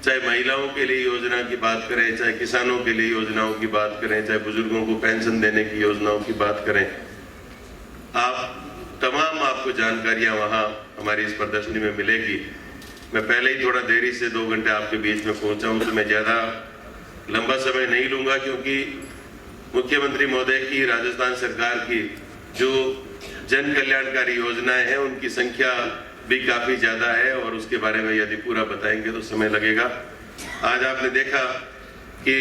चाहे महिलाओं के लिए योजना की बात करें, चाहे किसानों के लिए योजनाओं की बात करें, चाहे बुजुर्गों को पेंशन देने की योजनाओं की बात करें, आपको जानकारियां वहाँ हमारी इस प्रदर्शनी में मिलेगी। मैं पहले ही थोड़ा देरी से 2 घंटे आपके बीच में पहुंचा हूं, तो मैं ज़्यादा लंबा समय नहीं लूँगा, क्योंकि मुख्यमंत्री महोदय की, राजस्थान सरकार की जो जन कल्याणकारी योजनाएं हैं उनकी संख्या भी काफ़ी ज़्यादा है और उसके बारे में यदि पूरा बताएंगे तो समय लगेगा। आज आपने देखा कि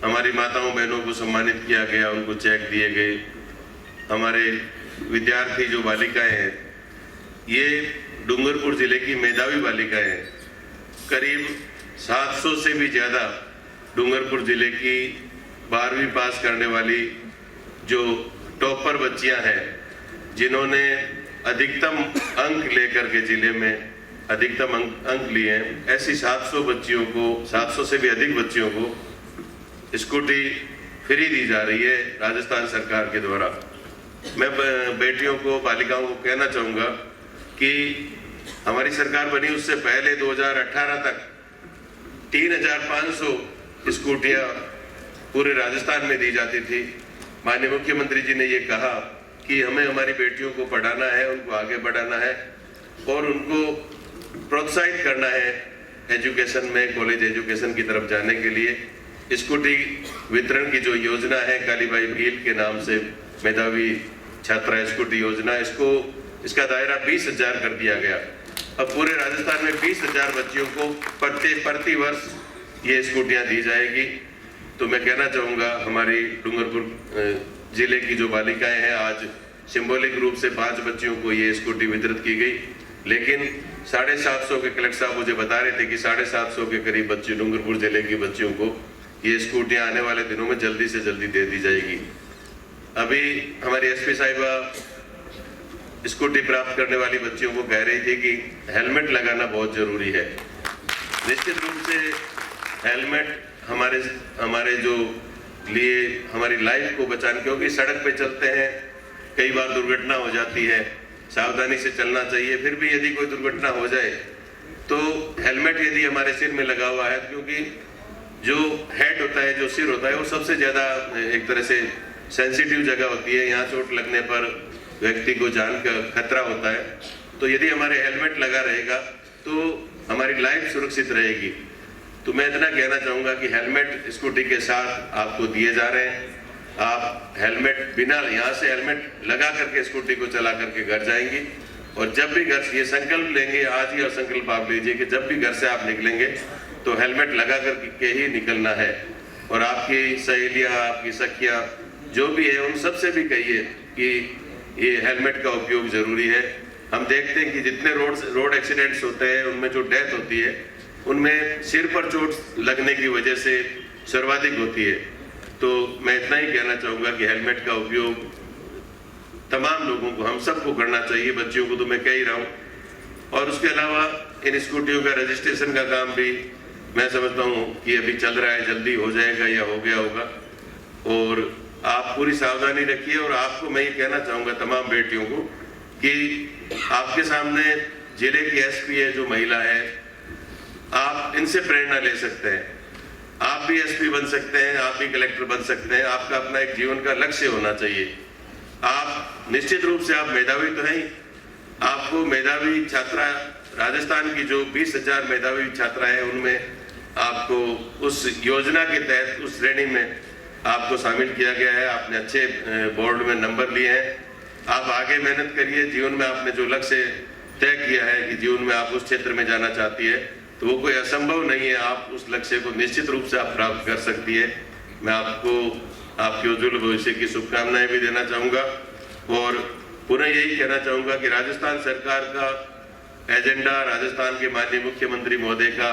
हमारी माताओं बहनों को सम्मानित किया गया, उनको चेक दिए गए। हमारे विद्यार्थी जो बालिकाएं हैं, ये डूंगरपुर जिले की मेधावी बालिकाएं हैं। करीब 700 से भी ज़्यादा डूंगरपुर जिले की 12वीं पास करने वाली जो टॉपर बच्चियां हैं, जिन्होंने अधिकतम अंक लेकर के जिले में अधिकतम अंक लिए हैं, ऐसी 700 बच्चियों को, 700 से भी अधिक बच्चियों को स्कूटी फ्री दी जा रही है राजस्थान सरकार के द्वारा। मैं बेटियों को, बालिकाओं को कहना चाहूँगा कि हमारी सरकार बनी उससे पहले 2018 तक 3500 स्कूटियाँ पूरे राजस्थान में दी जाती थी। माननीय मुख्यमंत्री जी ने ये कहा कि हमें हमारी बेटियों को पढ़ाना है, उनको आगे बढ़ाना है और उनको प्रोत्साहित करना है एजुकेशन में, कॉलेज एजुकेशन की तरफ जाने के लिए। स्कूटी वितरण की जो योजना है कालीबाई भील के नाम से, मेधावी छात्रा स्कूटी योजना, इसका दायरा 20,000 कर दिया गया। अब पूरे राजस्थान में 20,000 बच्चियों को प्रति वर्ष ये स्कूटियाँ दी जाएगी। तो मैं कहना चाहूँगा हमारी डूंगरपुर जिले की जो बालिकाएं हैं, आज सिंबॉलिक रूप से 5 बच्चियों को ये स्कूटी वितरित की गई, लेकिन 750 के कलेक्टर साहब मुझे बता रहे थे कि 750 के करीब बच्चे, डूंगरपुर जिले की बच्चियों को ये स्कूटियाँ आने वाले दिनों में जल्दी से जल्दी दे दी जाएगी। अभी हमारी एसपी साहिबा स्कूटी प्राप्त करने वाली बच्चियों को कह रही थी कि हेलमेट लगाना बहुत जरूरी है। निश्चित रूप से हेलमेट हमारे जो लिए हमारी लाइफ को बचाने, क्योंकि सड़क पे चलते हैं, कई बार दुर्घटना हो जाती है, सावधानी से चलना चाहिए। फिर भी यदि कोई दुर्घटना हो जाए तो हेलमेट यदि हमारे सिर में लगा हुआ है, क्योंकि जो हेड होता है, जो सिर होता है, वो सबसे ज़्यादा एक तरह से सेंसिटिव जगह होती है। यहाँ चोट लगने पर व्यक्ति को जान का खतरा होता है। तो यदि हमारे हेलमेट लगा रहेगा तो हमारी लाइफ सुरक्षित रहेगी। तो मैं इतना कहना चाहूँगा कि हेलमेट स्कूटी के साथ आपको दिए जा रहे हैं। आप हेलमेट बिना, यहाँ से हेलमेट लगा करके स्कूटी को चला करके घर जाएंगी और जब भी घर से, ये संकल्प लेंगे आज ही, और संकल्प आप लीजिए कि जब भी घर से आप निकलेंगे तो हेलमेट लगा करके ही निकलना है। और आपकी सहेलियाँ, आपकी सखियाँ जो भी है, उन सबसे भी कहिए कि ये हेलमेट का उपयोग जरूरी है। हम देखते हैं कि जितने रोड एक्सीडेंट्स होते हैं उनमें जो डेथ होती है, उनमें सिर पर चोट लगने की वजह से सर्वाधिक होती है। तो मैं इतना ही कहना चाहूँगा कि हेलमेट का उपयोग तमाम लोगों को, हम सबको करना चाहिए। बच्चियों को तो मैं कह ही रहा हूँ। और उसके अलावा इन स्कूटियों का रजिस्ट्रेशन का काम भी मैं समझता हूँ कि अभी चल रहा है, जल्दी हो जाएगा या हो गया होगा। और आप पूरी सावधानी रखिए। और आपको मैं ये कहना चाहूँगा तमाम बेटियों को कि आपके सामने जिले की एसपी है जो महिला है, आप इनसे प्रेरणा ले सकते हैं। आप भी एसपी बन सकते हैं, आप भी कलेक्टर बन सकते हैं। आपका अपना एक जीवन का लक्ष्य होना चाहिए। आप निश्चित रूप से आप मेधावी तो हैं, आपको मेधावी छात्रा राजस्थान की जो 20,000 मेधावी छात्रा है उनमें आपको उस योजना के तहत उस श्रेणी में आपको शामिल किया गया है। आपने अच्छे बोर्ड में नंबर लिए हैं। आप आगे मेहनत करिए। जीवन में आपने जो लक्ष्य तय किया है कि जीवन में आप उस क्षेत्र में जाना चाहती है, तो वो कोई असंभव नहीं है। आप उस लक्ष्य को निश्चित रूप से आप प्राप्त कर सकती है। मैं आपको आपके उज्जवल भविष्य की शुभकामनाएं भी देना चाहूँगा और पुनः यही कहना चाहूँगा कि राजस्थान सरकार का एजेंडा, राजस्थान के माननीय मुख्यमंत्री महोदय का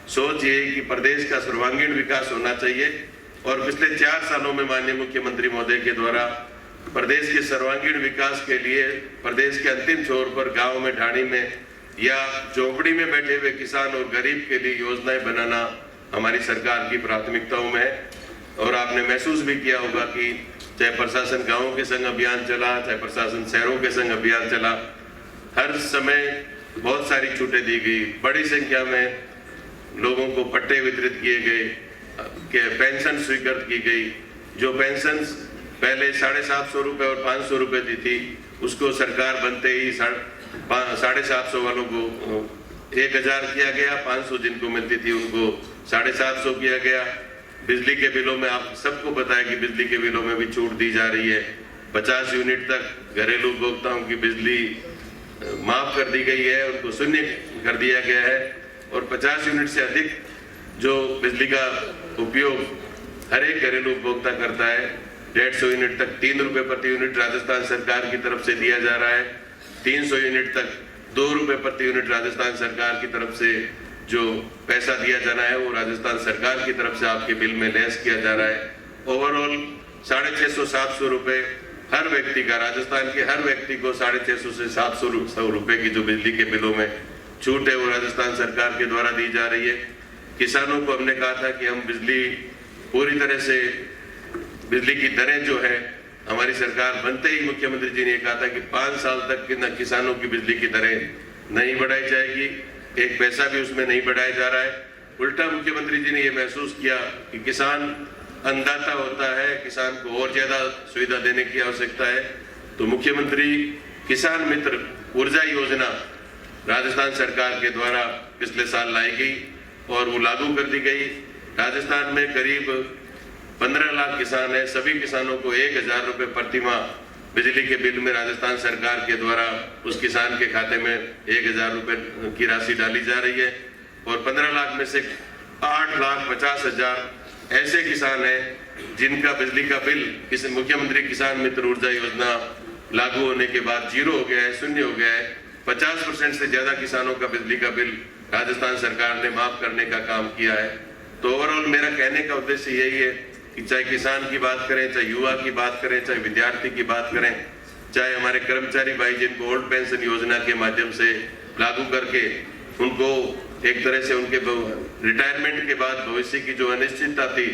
सोच ये है कि प्रदेश का सर्वांगीण विकास होना चाहिए और पिछले 4 सालों में माननीय मुख्यमंत्री महोदय के द्वारा प्रदेश के सर्वांगीण विकास के लिए प्रदेश के अंतिम छोर पर गाँव में, ढाणी में या झोपड़ी में बैठे हुए किसान और गरीब के लिए योजनाएं बनाना हमारी सरकार की प्राथमिकताओं में है। और आपने महसूस भी किया होगा कि चाहे प्रशासन गाँवों के संग अभियान चला, चाहे प्रशासन शहरों के संग अभियान चला, हर समय बहुत सारी छूटें दी गई। बड़ी संख्या में लोगों को पट्टे वितरित किए गए, पेंशन स्वीकृत की गई। जो पेंशन पहले 750 रुपये और 500 रुपये दी थी, उसको सरकार बनते ही 750 वालों को 1000 किया गया। 500 जिनको मिलती थी उनको 750 किया गया। बिजली के बिलों में आप सबको पता है कि बिजली के बिलों में भी छूट दी जा रही है। 50 यूनिट तक घरेलू उपभोक्ताओं की बिजली माफ कर दी गई है, उनको शून्य कर दिया गया है। और 50 यूनिट से अधिक जो बिजली का उपयोग हर एक घरेलू उपभोक्ता करता है, 150 यूनिट तक 3 रुपये प्रति यूनिट राजस्थान सरकार की तरफ से दिया जा रहा है। 300 यूनिट तक 2 रुपये प्रति यूनिट राजस्थान सरकार की तरफ से जो पैसा दिया जाना है वो राजस्थान सरकार की तरफ से आपके बिल में लेस किया जा रहा है। ओवरऑल 650-700 रुपये हर व्यक्ति का, राजस्थान के हर व्यक्ति को 650 से 700 रुपये की जो बिजली के बिलों में छूट है वो राजस्थान सरकार के द्वारा दी जा रही है। किसानों को हमने कहा था कि हम बिजली पूरी तरह से, बिजली की दरें जो है हमारी सरकार बनते ही मुख्यमंत्री जी ने कहा था कि 5 साल तक किसानों की बिजली की दरें नहीं बढ़ाई जाएगी, 1 पैसा भी उसमें नहीं बढ़ाया जा रहा है। उल्टा मुख्यमंत्री जी ने ये महसूस किया कि किसान अन्नदाता होता है, किसान को और ज्यादा सुविधा देने की आवश्यकता है, तो मुख्यमंत्री किसान मित्र ऊर्जा योजना राजस्थान सरकार के द्वारा पिछले साल लाई गई और वो लागू कर दी गई। राजस्थान में करीब 15 लाख किसान है। सभी किसानों को 1000 रुपये प्रति माह बिजली के बिल में राजस्थान सरकार के द्वारा उस किसान के खाते में 1000 रुपये की राशि डाली जा रही है। और 15 लाख में से 8,50,000 ऐसे किसान हैं जिनका बिजली का बिल इस मुख्यमंत्री किसान मित्र ऊर्जा योजना लागू होने के बाद 0 हो गया है, शून्य हो गया है। 50% से ज्यादा किसानों का बिजली का बिल राजस्थान सरकार ने माफ करने का काम किया है। तो ओवरऑल मेरा कहने का उद्देश्य यही है कि चाहे किसान की बात करें, चाहे युवा की बात करें, चाहे विद्यार्थी की बात करें, चाहे हमारे कर्मचारी भाई जिनको ओल्ड पेंशन योजना के माध्यम से लागू करके उनको एक तरह से उनके रिटायरमेंट के बाद भविष्य की जो अनिश्चितता थी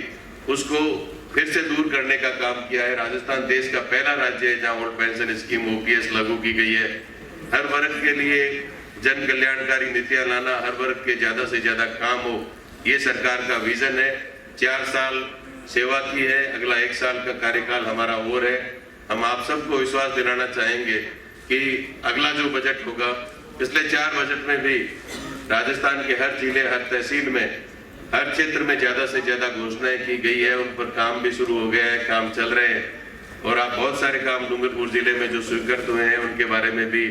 उसको फिर से दूर करने का काम किया है। राजस्थान देश का पहला राज्य है जहां ओल्ड पेंशन स्कीम OPS लागू की गई है। हर वर्ग के लिए जन कल्याणकारी नीतियां लाना, हर वर्ग के ज्यादा से ज्यादा काम हो, ये सरकार का विजन है। 4 साल सेवा की है, अगला 1 साल का कार्यकाल हमारा और है। हम आप सबको विश्वास दिलाना चाहेंगे कि अगला जो बजट होगा, पिछले 4 बजट में भी राजस्थान के हर जिले, हर तहसील में, हर क्षेत्र में ज्यादा से ज्यादा घोषणाएं की गई है। उन पर काम भी शुरू हो गया है, काम चल रहे हैं। और आप बहुत सारे काम डूंगरपुर जिले में जो स्वीकृत हुए हैं उनके बारे में भी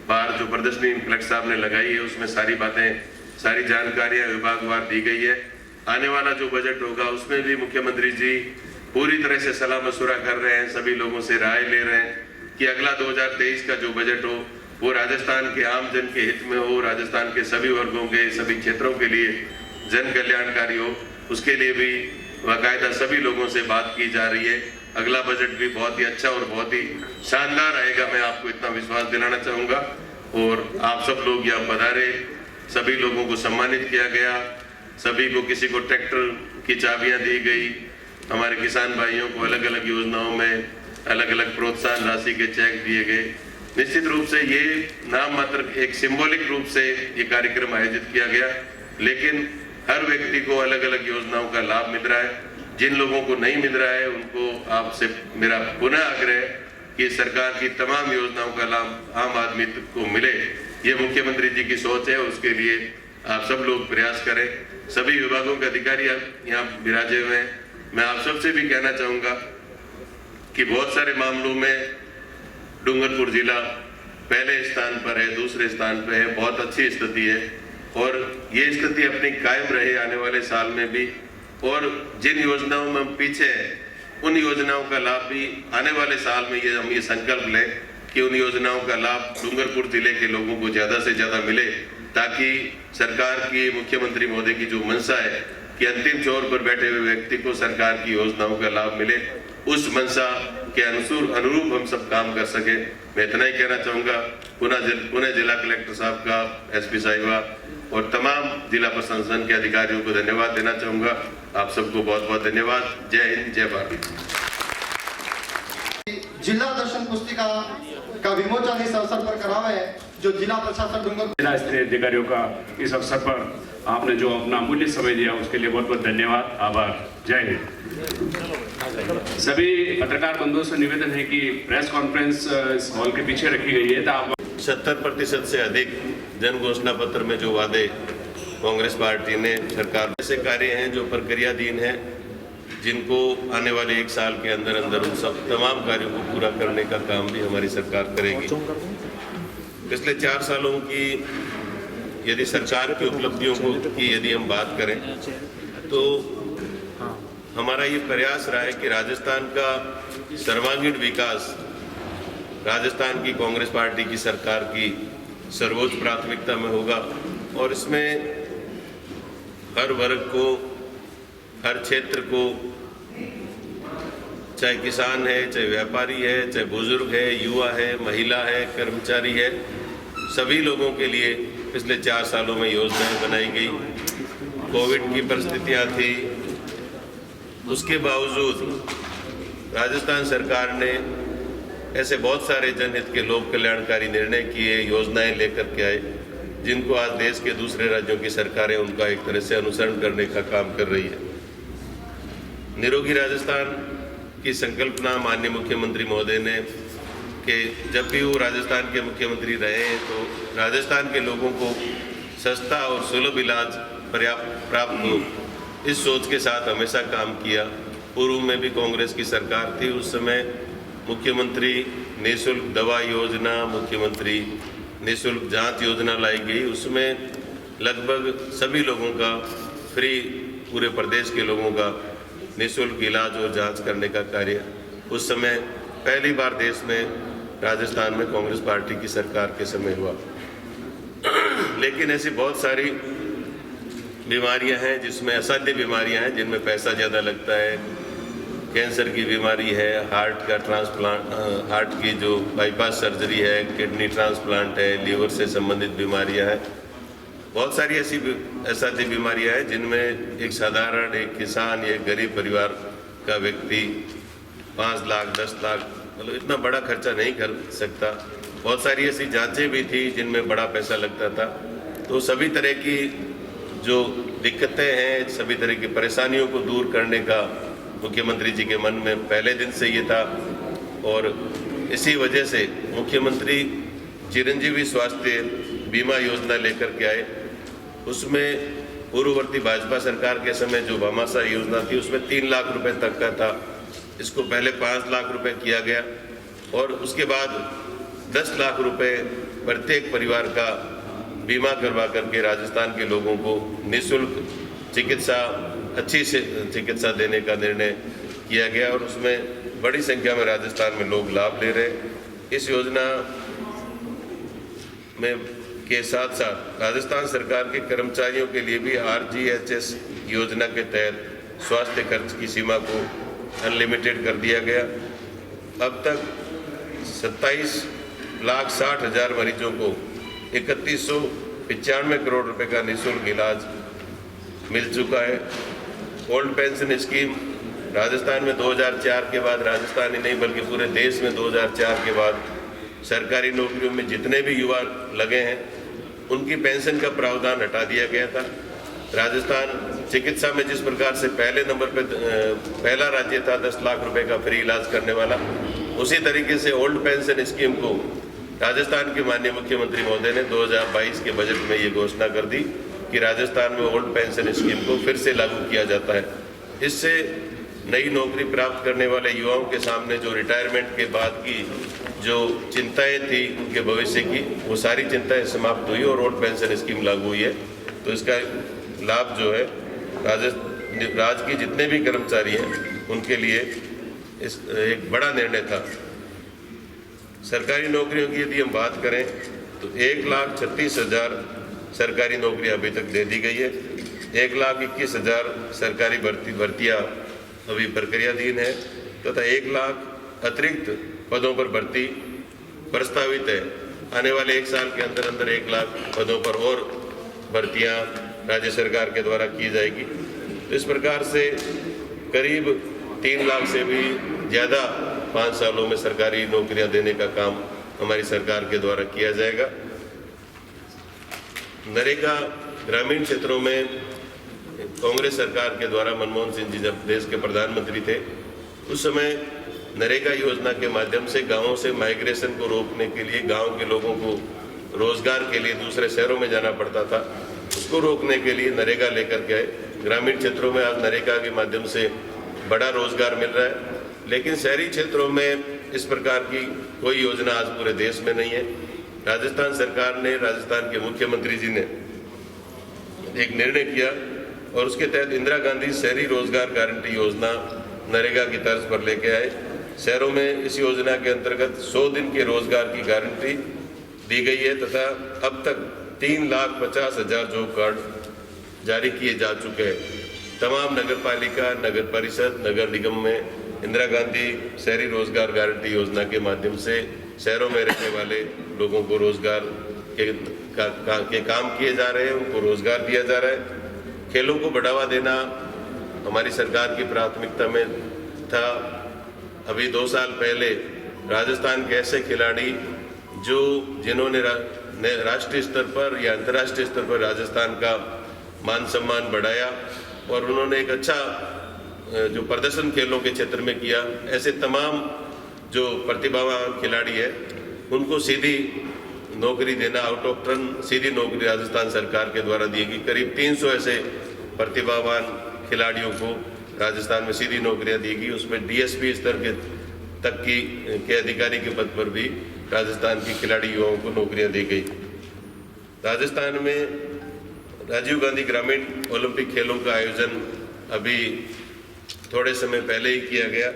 बाहर जो प्रदर्शनी कलेक्टर साहब ने लगाई है उसमें सारी बातें, सारी जानकारियां विभागवार दी गई है। आने वाला जो बजट होगा उसमें भी मुख्यमंत्री जी पूरी तरह से सलाह मशुरा कर रहे हैं, सभी लोगों से राय ले रहे हैं कि अगला 2023 का जो बजट हो वो राजस्थान के आम जन के हित में हो, राजस्थान के सभी वर्गों के, सभी क्षेत्रों के लिए जन कल्याणकारी हो। उसके लिए भी बाकायदा सभी लोगों से बात की जा रही है। अगला बजट भी बहुत ही अच्छा और बहुत ही शानदार आएगा, मैं आपको इतना विश्वास दिलाना चाहूँगा। और आप सब लोग यहाँ पधारे, सभी लोगों को सम्मानित किया गया, सभी को, किसी को ट्रैक्टर की चाबियाँ दी गई, हमारे किसान भाइयों को अलग अलग योजनाओं में अलग अलग प्रोत्साहन राशि के चेक दिए गए। निश्चित रूप से ये नाम मात्र एक सिंबॉलिक रूप से ये कार्यक्रम आयोजित किया गया, लेकिन हर व्यक्ति को अलग अलग योजनाओं का लाभ मिल रहा है। जिन लोगों को नहीं मिल रहा है उनको आपसे मेरा पुनः आग्रह है कि सरकार की तमाम योजनाओं का लाभ आम आदमी को मिले। ये मुख्यमंत्री जी की सोच है, उसके लिए आप सब लोग प्रयास करें। सभी विभागों के अधिकारी यहाँ विराजे हुए हैं। मैं आप सबसे भी कहना चाहूँगा कि बहुत सारे मामलों में डूंगरपुर जिला पहले स्थान पर है, दूसरे स्थान पर है, बहुत अच्छी स्थिति है और ये स्थिति अपनी कायम रहे आने वाले साल में भी। और जिन योजनाओं में हम पीछे हैं उन योजनाओं का लाभ भी आने वाले साल में हम ये संकल्प लें कि उन योजनाओं का लाभ डूंगरपुर जिले के लोगों को ज़्यादा से ज़्यादा मिले, ताकि सरकार की, मुख्यमंत्री महोदय की जो मंशा है कि अंतिम छोर पर बैठे हुए व्यक्ति को सरकार की योजनाओं का लाभ मिले, उस मंशा के अनुरूप हम सब काम कर सके। मैं इतना ही कहना चाहूँगा। पुनः जिला कलेक्टर साहब का, एसपी साहिबा और तमाम जिला प्रशासन के अधिकारियों को धन्यवाद देना चाहूँगा। आप सबको बहुत बहुत धन्यवाद। जय हिंद, जय भारत। जिला दर्शन पुस्तिका का विमोचन इस अवसर पर करावे जो जिला प्रशासन डूंगरपुर जिला स्तरीय अधिकारियों का इस अवसर पर आपने जो अपना अमूल्य समय दिया उसके लिए बहुत बहुत धन्यवाद, आभार। जय हिंद। सभी पत्रकार बंधुओं से निवेदन है कि प्रेस कॉन्फ्रेंस इस हॉल के पीछे रखी गई है, तो आप 70% से अधिक जन घोषणा पत्र में जो वादे कांग्रेस पार्टी ने सरकार ऐसे कार्य हैं जो प्रक्रियाधीन हैं, जिनको आने वाले 1 साल के अंदर अंदर उन सब तमाम कार्यों को पूरा करने का काम भी हमारी सरकार करेगी। पिछले 4 सालों की यदि सरकार की उपलब्धियों की यदि हम बात करें तो हमारा ये प्रयास रहा है कि राजस्थान का सर्वांगीण विकास राजस्थान की कांग्रेस पार्टी की सरकार की सर्वोच्च प्राथमिकता में होगा और इसमें हर वर्ग को, हर क्षेत्र को, चाहे किसान है, चाहे व्यापारी है, चाहे बुजुर्ग है, युवा है, महिला है, कर्मचारी है, सभी लोगों के लिए पिछले 4 सालों में योजनाएं बनाई गई। कोविड की परिस्थितियां थी, उसके बावजूद राजस्थान सरकार ने ऐसे बहुत सारे जनहित के लोक कल्याणकारी निर्णय किए, योजनाएं लेकर के आए, जिनको आज देश के दूसरे राज्यों की सरकारें उनका एक तरह से अनुसरण करने का काम कर रही है। निरोगी राजस्थान की संकल्पना माननीय मुख्यमंत्री महोदय ने कि जब भी वो राजस्थान के मुख्यमंत्री रहे तो राजस्थान के लोगों को सस्ता और सुलभ इलाज प्राप्त हो, इस सोच के साथ हमेशा काम किया। पूर्व में भी कांग्रेस की सरकार थी, उस समय मुख्यमंत्री निःशुल्क दवा योजना, मुख्यमंत्री निःशुल्क जांच योजना लाई गई। उसमें लगभग सभी लोगों का फ्री, पूरे प्रदेश के लोगों का निःशुल्क इलाज और जांच करने का कार्य उस समय पहली बार देश में राजस्थान में कांग्रेस पार्टी की सरकार के समय हुआ। लेकिन ऐसी बहुत सारी बीमारियां हैं जिसमें असाध्य बीमारियां हैं, जिनमें पैसा ज़्यादा लगता है। कैंसर की बीमारी है, हार्ट का ट्रांसप्लांट, हार्ट की जो बाईपास सर्जरी है, किडनी ट्रांसप्लांट है, लीवर से संबंधित बीमारियां हैं। बहुत सारी ऐसी असाध्य बीमारियां हैं जिनमें एक साधारण, एक किसान, एक गरीब परिवार का व्यक्ति 5 लाख 10 लाख मतलब इतना बड़ा खर्चा नहीं कर सकता। बहुत सारी ऐसी जांचें भी थी जिनमें बड़ा पैसा लगता था। तो सभी तरह की जो दिक्कतें हैं, सभी तरह की परेशानियों को दूर करने का मुख्यमंत्री जी के मन में पहले दिन से ये था और इसी वजह से मुख्यमंत्री चिरंजीवी स्वास्थ्य बीमा योजना लेकर के आए। उसमें पूर्ववर्ती भाजपा सरकार के समय जो भामाशाह योजना थी उसमें 3 लाख रुपए तक का था, इसको पहले 5 लाख रुपए किया गया और उसके बाद 10 लाख रुपए प्रत्येक परिवार का बीमा करवा करके राजस्थान के लोगों को निःशुल्क चिकित्सा, अच्छी से चिकित्सा देने का निर्णय किया गया और उसमें बड़ी संख्या में राजस्थान में लोग लाभ ले रहे। इस योजना में के साथ साथ राजस्थान सरकार के कर्मचारियों के लिए भी RGHS योजना के तहत स्वास्थ्य खर्च की सीमा को अनलिमिटेड कर दिया गया। अब तक 27,60,000 मरीजों को 3195 करोड़ रुपए का निःशुल्क इलाज मिल चुका है। ओल्ड पेंशन स्कीम राजस्थान में 2004 के बाद, राजस्थान ही नहीं बल्कि पूरे देश में 2004 के बाद सरकारी नौकरियों में जितने भी युवा लगे हैं उनकी पेंशन का प्रावधान हटा दिया गया था। राजस्थान चिकित्सा में जिस प्रकार से पहले नंबर पे पहला राज्य था 10 लाख रुपए का फ्री इलाज करने वाला, उसी तरीके से ओल्ड पेंशन स्कीम को राजस्थान के माननीय मुख्यमंत्री महोदय ने 2022 के बजट में ये घोषणा कर दी कि राजस्थान में ओल्ड पेंशन स्कीम को फिर से लागू किया जाता है। इससे नई नौकरी प्राप्त करने वाले युवाओं के सामने जो रिटायरमेंट के बाद की जो चिंताएं थी उनके भविष्य की, वो सारी चिंताएं समाप्त हुई और ओल्ड पेंशन स्कीम लागू हुई है। तो इसका लाभ जो है राज्य की जितने भी कर्मचारी हैं उनके लिए इस एक बड़ा निर्णय था। सरकारी नौकरियों की यदि हम बात करें तो 1,36,000 सरकारी नौकरियां अभी तक दे दी गई है। 1,21,000 सरकारी भर्तियां अभी प्रक्रियाधीन है तथा 1 लाख अतिरिक्त पदों पर भर्ती प्रस्तावित है। आने वाले 1 साल के अंदर अंदर 1 लाख पदों पर और भर्तियां राज्य सरकार के द्वारा की जाएगी। तो इस प्रकार से करीब 3 लाख से भी ज़्यादा 5 सालों में सरकारी नौकरियां देने का काम हमारी सरकार के द्वारा किया जाएगा। नरेगा ग्रामीण क्षेत्रों में कांग्रेस सरकार के द्वारा मनमोहन सिंह जी जब देश के प्रधानमंत्री थे उस समय नरेगा योजना के माध्यम से गांवों से माइग्रेशन को रोकने के लिए, गांव के लोगों को रोजगार के लिए दूसरे शहरों में जाना पड़ता था, उसको रोकने के लिए नरेगा लेकर के आए। ग्रामीण क्षेत्रों में आज नरेगा के माध्यम से बड़ा रोजगार मिल रहा है, लेकिन शहरी क्षेत्रों में इस प्रकार की कोई योजना आज पूरे देश में नहीं है। राजस्थान सरकार ने, राजस्थान के मुख्यमंत्री जी ने एक निर्णय किया और उसके तहत इंदिरा गांधी शहरी रोजगार गारंटी योजना नरेगा की तर्ज पर लेके आए। शहरों में इस योजना के अंतर्गत 100 दिन के रोजगार की गारंटी दी गई है तथा अब तक 3,50,000 जॉब कार्ड जारी किए जा चुके हैं। तमाम नगर पालिका, नगर परिषद, नगर निगम में इंदिरा गांधी शहरी रोजगार गारंटी योजना के माध्यम से शहरों में रहने वाले लोगों को रोजगार के काम किए जा रहे हैं, उनको रोजगार दिया जा रहा है। खेलों को बढ़ावा देना हमारी सरकार की प्राथमिकता में था। अभी 2 साल पहले राजस्थान के ऐसे खिलाड़ी जिन्होंने राष्ट्रीय स्तर पर या अंतर्राष्ट्रीय स्तर पर राजस्थान का मान सम्मान बढ़ाया और उन्होंने एक अच्छा जो प्रदर्शन खेलों के क्षेत्र में किया, ऐसे तमाम जो प्रतिभावान खिलाड़ी है उनको सीधी नौकरी देना, आउट ऑफ टर्न सीधी नौकरी राजस्थान सरकार के द्वारा दी गई। करीब 300 ऐसे प्रतिभावान खिलाड़ियों को राजस्थान में सीधी नौकरियां दी गई। उसमें डीएसपी स्तर के अधिकारी के पद पर भी राजस्थान की खिलाड़ी युवाओं को नौकरियां दी गई। राजस्थान में राजीव गांधी ग्रामीण ओलंपिक खेलों का आयोजन अभी थोड़े समय पहले ही किया गया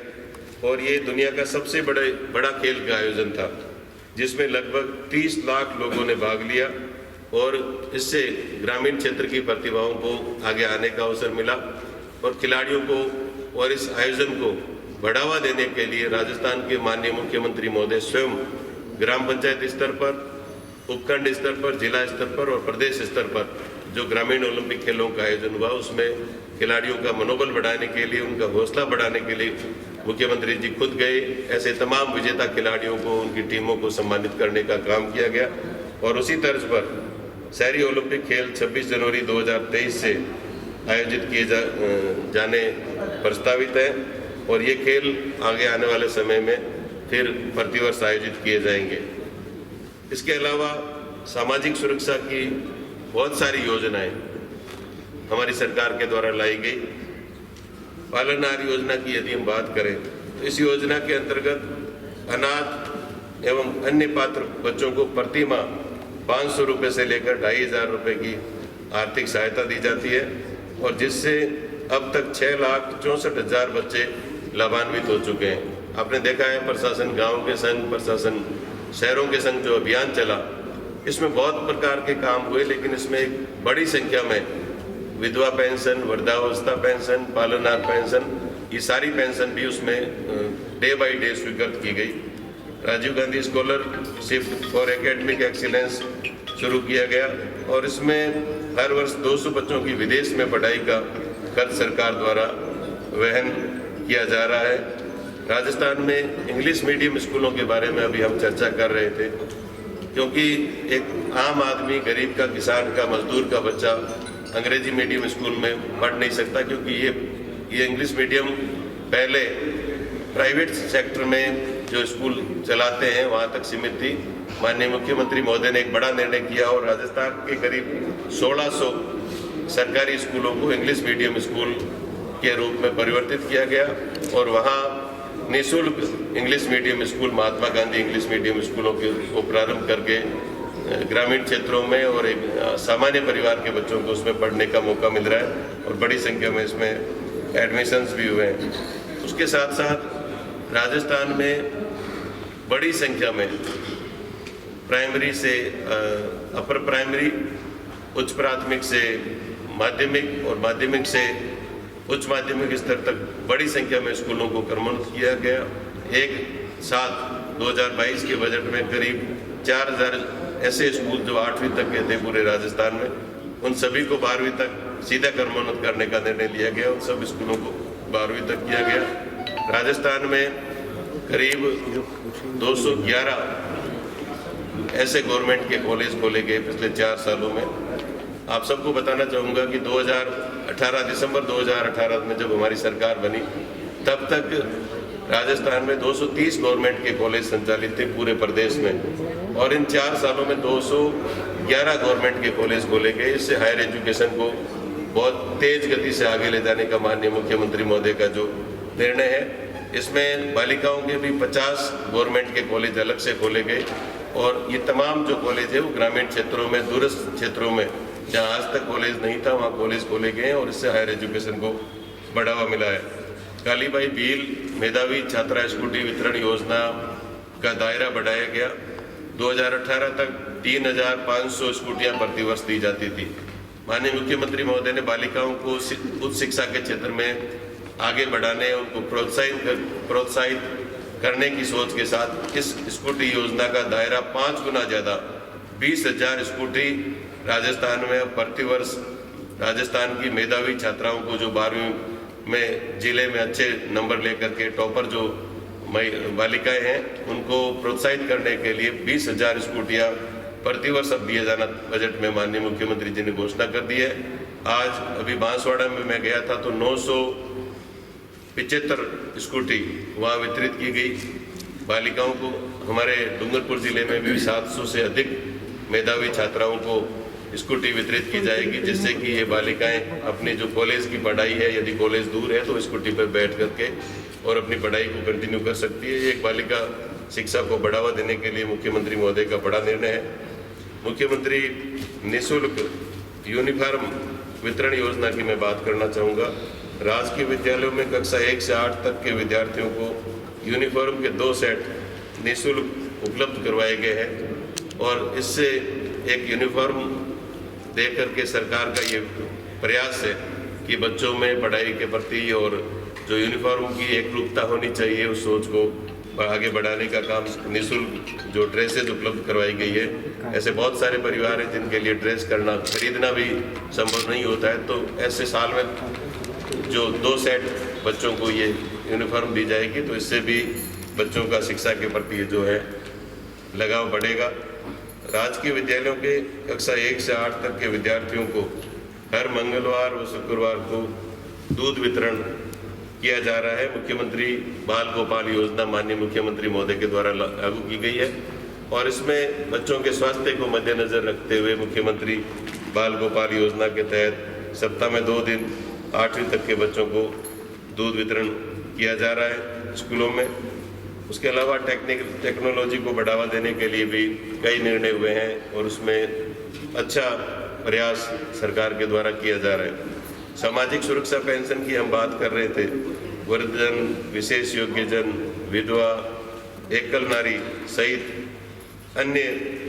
और ये दुनिया का सबसे बड़ा खेल का आयोजन था, जिसमें लगभग 30 लाख लोगों ने भाग लिया और इससे ग्रामीण क्षेत्र की प्रतिभाओं को आगे आने का अवसर मिला और खिलाड़ियों को और इस आयोजन को बढ़ावा देने के लिए राजस्थान के माननीय मुख्यमंत्री महोदय स्वयं ग्राम पंचायत स्तर पर, उपखंड स्तर पर, जिला स्तर पर और प्रदेश स्तर पर जो ग्रामीण ओलंपिक खेलों का आयोजन हुआ उसमें खिलाड़ियों का मनोबल बढ़ाने के लिए, उनका हौसला बढ़ाने के लिए मुख्यमंत्री जी खुद गए। ऐसे तमाम विजेता खिलाड़ियों को, उनकी टीमों को सम्मानित करने का काम किया गया और उसी तर्ज पर शहरी ओलंपिक खेल 26 जनवरी 2023 से आयोजित किए जाने प्रस्तावित है और ये खेल आगे आने वाले समय में फिर प्रतिवर्ष आयोजित किए जाएंगे। इसके अलावा सामाजिक सुरक्षा की बहुत सारी योजनाएं हमारी सरकार के द्वारा लाई गई। पालनहार योजना की यदि हम बात करें तो इस योजना के अंतर्गत अनाथ एवं अन्य पात्र बच्चों को प्रति माह 500 रुपये से लेकर 2,500 रुपये की आर्थिक सहायता दी जाती है और जिससे अब तक 6,64,000 बच्चे लाभान्वित हो चुके हैं। आपने देखा है प्रशासन गांव के संग, प्रशासन शहरों के संग जो अभियान चला, इसमें बहुत प्रकार के काम हुए, लेकिन इसमें एक बड़ी संख्या में विधवा पेंशन, वृद्धावस्था पेंशन, पालनहार पेंशन, ये सारी पेंशन भी उसमें डे बाय डे स्वीकृत की गई। Rajiv Gandhi scholarship for academic excellence शुरू किया गया और इसमें हर वर्ष 200 बच्चों की विदेश में पढ़ाई का खर्च सरकार द्वारा वहन किया जा रहा है। राजस्थान में इंग्लिश मीडियम स्कूलों के बारे में अभी हम चर्चा कर रहे थे, क्योंकि एक आम आदमी, गरीब का, किसान का, मजदूर का बच्चा अंग्रेजी मीडियम स्कूल में पढ़ नहीं सकता, क्योंकि ये इंग्लिश मीडियम पहले प्राइवेट सेक्टर में जो स्कूल चलाते हैं वहाँ तक सीमित थी। माननीय मुख्यमंत्री महोदय ने एक बड़ा निर्णय किया और राजस्थान के करीब 1600 सरकारी स्कूलों को इंग्लिश मीडियम स्कूल के रूप में परिवर्तित किया गया और वहाँ निःशुल्क English medium school, Mahatma Gandhi English medium स्कूलों को प्रारंभ करके ग्रामीण क्षेत्रों में और एक सामान्य परिवार के बच्चों को उसमें पढ़ने का मौका मिल रहा है और बड़ी संख्या में इसमें एडमिशन्स भी हुए हैं। उसके साथ साथ राजस्थान में बड़ी संख्या में प्राइमरी से अपर प्राइमरी, उच्च प्राथमिक से माध्यमिक और माध्यमिक से उच्च माध्यमिक स्तर तक बड़ी संख्या में स्कूलों को क्रमोन्नत किया गया। एक साथ 2022 के बजट में करीब 4000 ऐसे स्कूल जो 8वीं तक के थे पूरे राजस्थान में, उन सभी को 12वीं तक सीधा क्रमोन्नत करने का निर्णय लिया गया। उन सब स्कूलों को 12वीं तक किया गया। राजस्थान में करीब 211 ऐसे गवर्नमेंट के कॉलेज खोले गए पिछले 4 सालों में। आप सबको बताना चाहूँगा कि 2018 दिसंबर 2018 में जब हमारी सरकार बनी तब तक राजस्थान में 230 गवर्नमेंट के कॉलेज संचालित थे पूरे प्रदेश में, और इन 4 सालों में 211 गवर्नमेंट के कॉलेज खोले गए। इससे हायर एजुकेशन को बहुत तेज गति से आगे ले जाने का माननीय मुख्यमंत्री महोदय का जो निर्णय है, इसमें बालिकाओं के भी 50 गवर्नमेंट के कॉलेज अलग से खोले गए और ये तमाम जो कॉलेज है वो ग्रामीण क्षेत्रों में, दूरस्थ क्षेत्रों में जहाँ आज तक कॉलेज नहीं था वहाँ कॉलेज खोले गए और इससे हायर एजुकेशन को बढ़ावा मिला है। कालीबाई भील मेधावी छात्रा स्कूटी वितरण योजना का दायरा बढ़ाया गया। 2018 तक 3500 स्कूटियाँ प्रतिवर्ष दी जाती थी। माननीय मुख्यमंत्री महोदय ने बालिकाओं को उच्च शिक्षा के क्षेत्र में आगे बढ़ाने, उनको प्रोत्साहित करने की सोच के साथ इस स्कूटी योजना का दायरा 5 गुना ज़्यादा 20,000 स्कूटी राजस्थान में प्रतिवर्ष राजस्थान की मेधावी छात्राओं को जो 12वीं में जिले में अच्छे नंबर लेकर के टॉपर जो बालिकाएं हैं उनको प्रोत्साहित करने के लिए 20,000 स्कूटियाँ प्रतिवर्ष अब दिए जाना बजट में माननीय मुख्यमंत्री जी ने घोषणा कर दी है। आज अभी बांसवाड़ा में मैं गया था तो 975 स्कूटी वहाँ वितरित की गई बालिकाओं को। हमारे डूंगरपुर जिले में भी 700 से अधिक मेधावी छात्राओं को स्कूटी वितरित की जाएगी, जिससे कि ये बालिकाएं अपनी जो कॉलेज की पढ़ाई है, यदि कॉलेज दूर है तो स्कूटी पर बैठ करके और अपनी पढ़ाई को कंटिन्यू कर सकती है। एक बालिका शिक्षा को बढ़ावा देने के लिए मुख्यमंत्री महोदय का बड़ा निर्णय है। मुख्यमंत्री निःशुल्क यूनिफॉर्म वितरण योजना की मैं बात करना चाहूँगा। राजकीय विद्यालयों में कक्षा 1 से 8 तक के विद्यार्थियों को यूनिफॉर्म के 2 सेट निःशुल्क उपलब्ध करवाए गए हैं और इससे एक यूनिफॉर्म दे करके सरकार का ये प्रयास है कि बच्चों में पढ़ाई के प्रति और जो यूनिफॉर्म की एक रूपता होनी चाहिए उस सोच को आगे बढ़ाने का काम, निःशुल्क जो ड्रेसेज उपलब्ध करवाई गई है। ऐसे बहुत सारे परिवार हैं जिनके लिए ड्रेस खरीदना भी संभव नहीं होता है, तो ऐसे साल में जो 2 सेट बच्चों को ये यूनिफॉर्म दी जाएगी तो इससे भी बच्चों का शिक्षा के प्रति जो है लगाव बढ़ेगा। राजकीय विद्यालयों के कक्षा 1 से 8 तक के विद्यार्थियों को हर मंगलवार व शुक्रवार को दूध वितरण किया जा रहा है। मुख्यमंत्री बाल गोपाल योजना माननीय मुख्यमंत्री महोदय के द्वारा लागू की गई है और इसमें बच्चों के स्वास्थ्य को मद्देनजर रखते हुए मुख्यमंत्री बाल गोपाल योजना के तहत सप्ताह में 2 दिन 8वीं तक के बच्चों को दूध वितरण किया जा रहा है स्कूलों में। उसके अलावा टेक्नोलॉजी को बढ़ावा देने के लिए भी कई निर्णय हुए हैं और उसमें अच्छा प्रयास सरकार के द्वारा किया जा रहा है। सामाजिक सुरक्षा पेंशन की हम बात कर रहे थे। वृद्धजन, विशेष योग्यजन, विधवा, एकल नारी सहित अन्य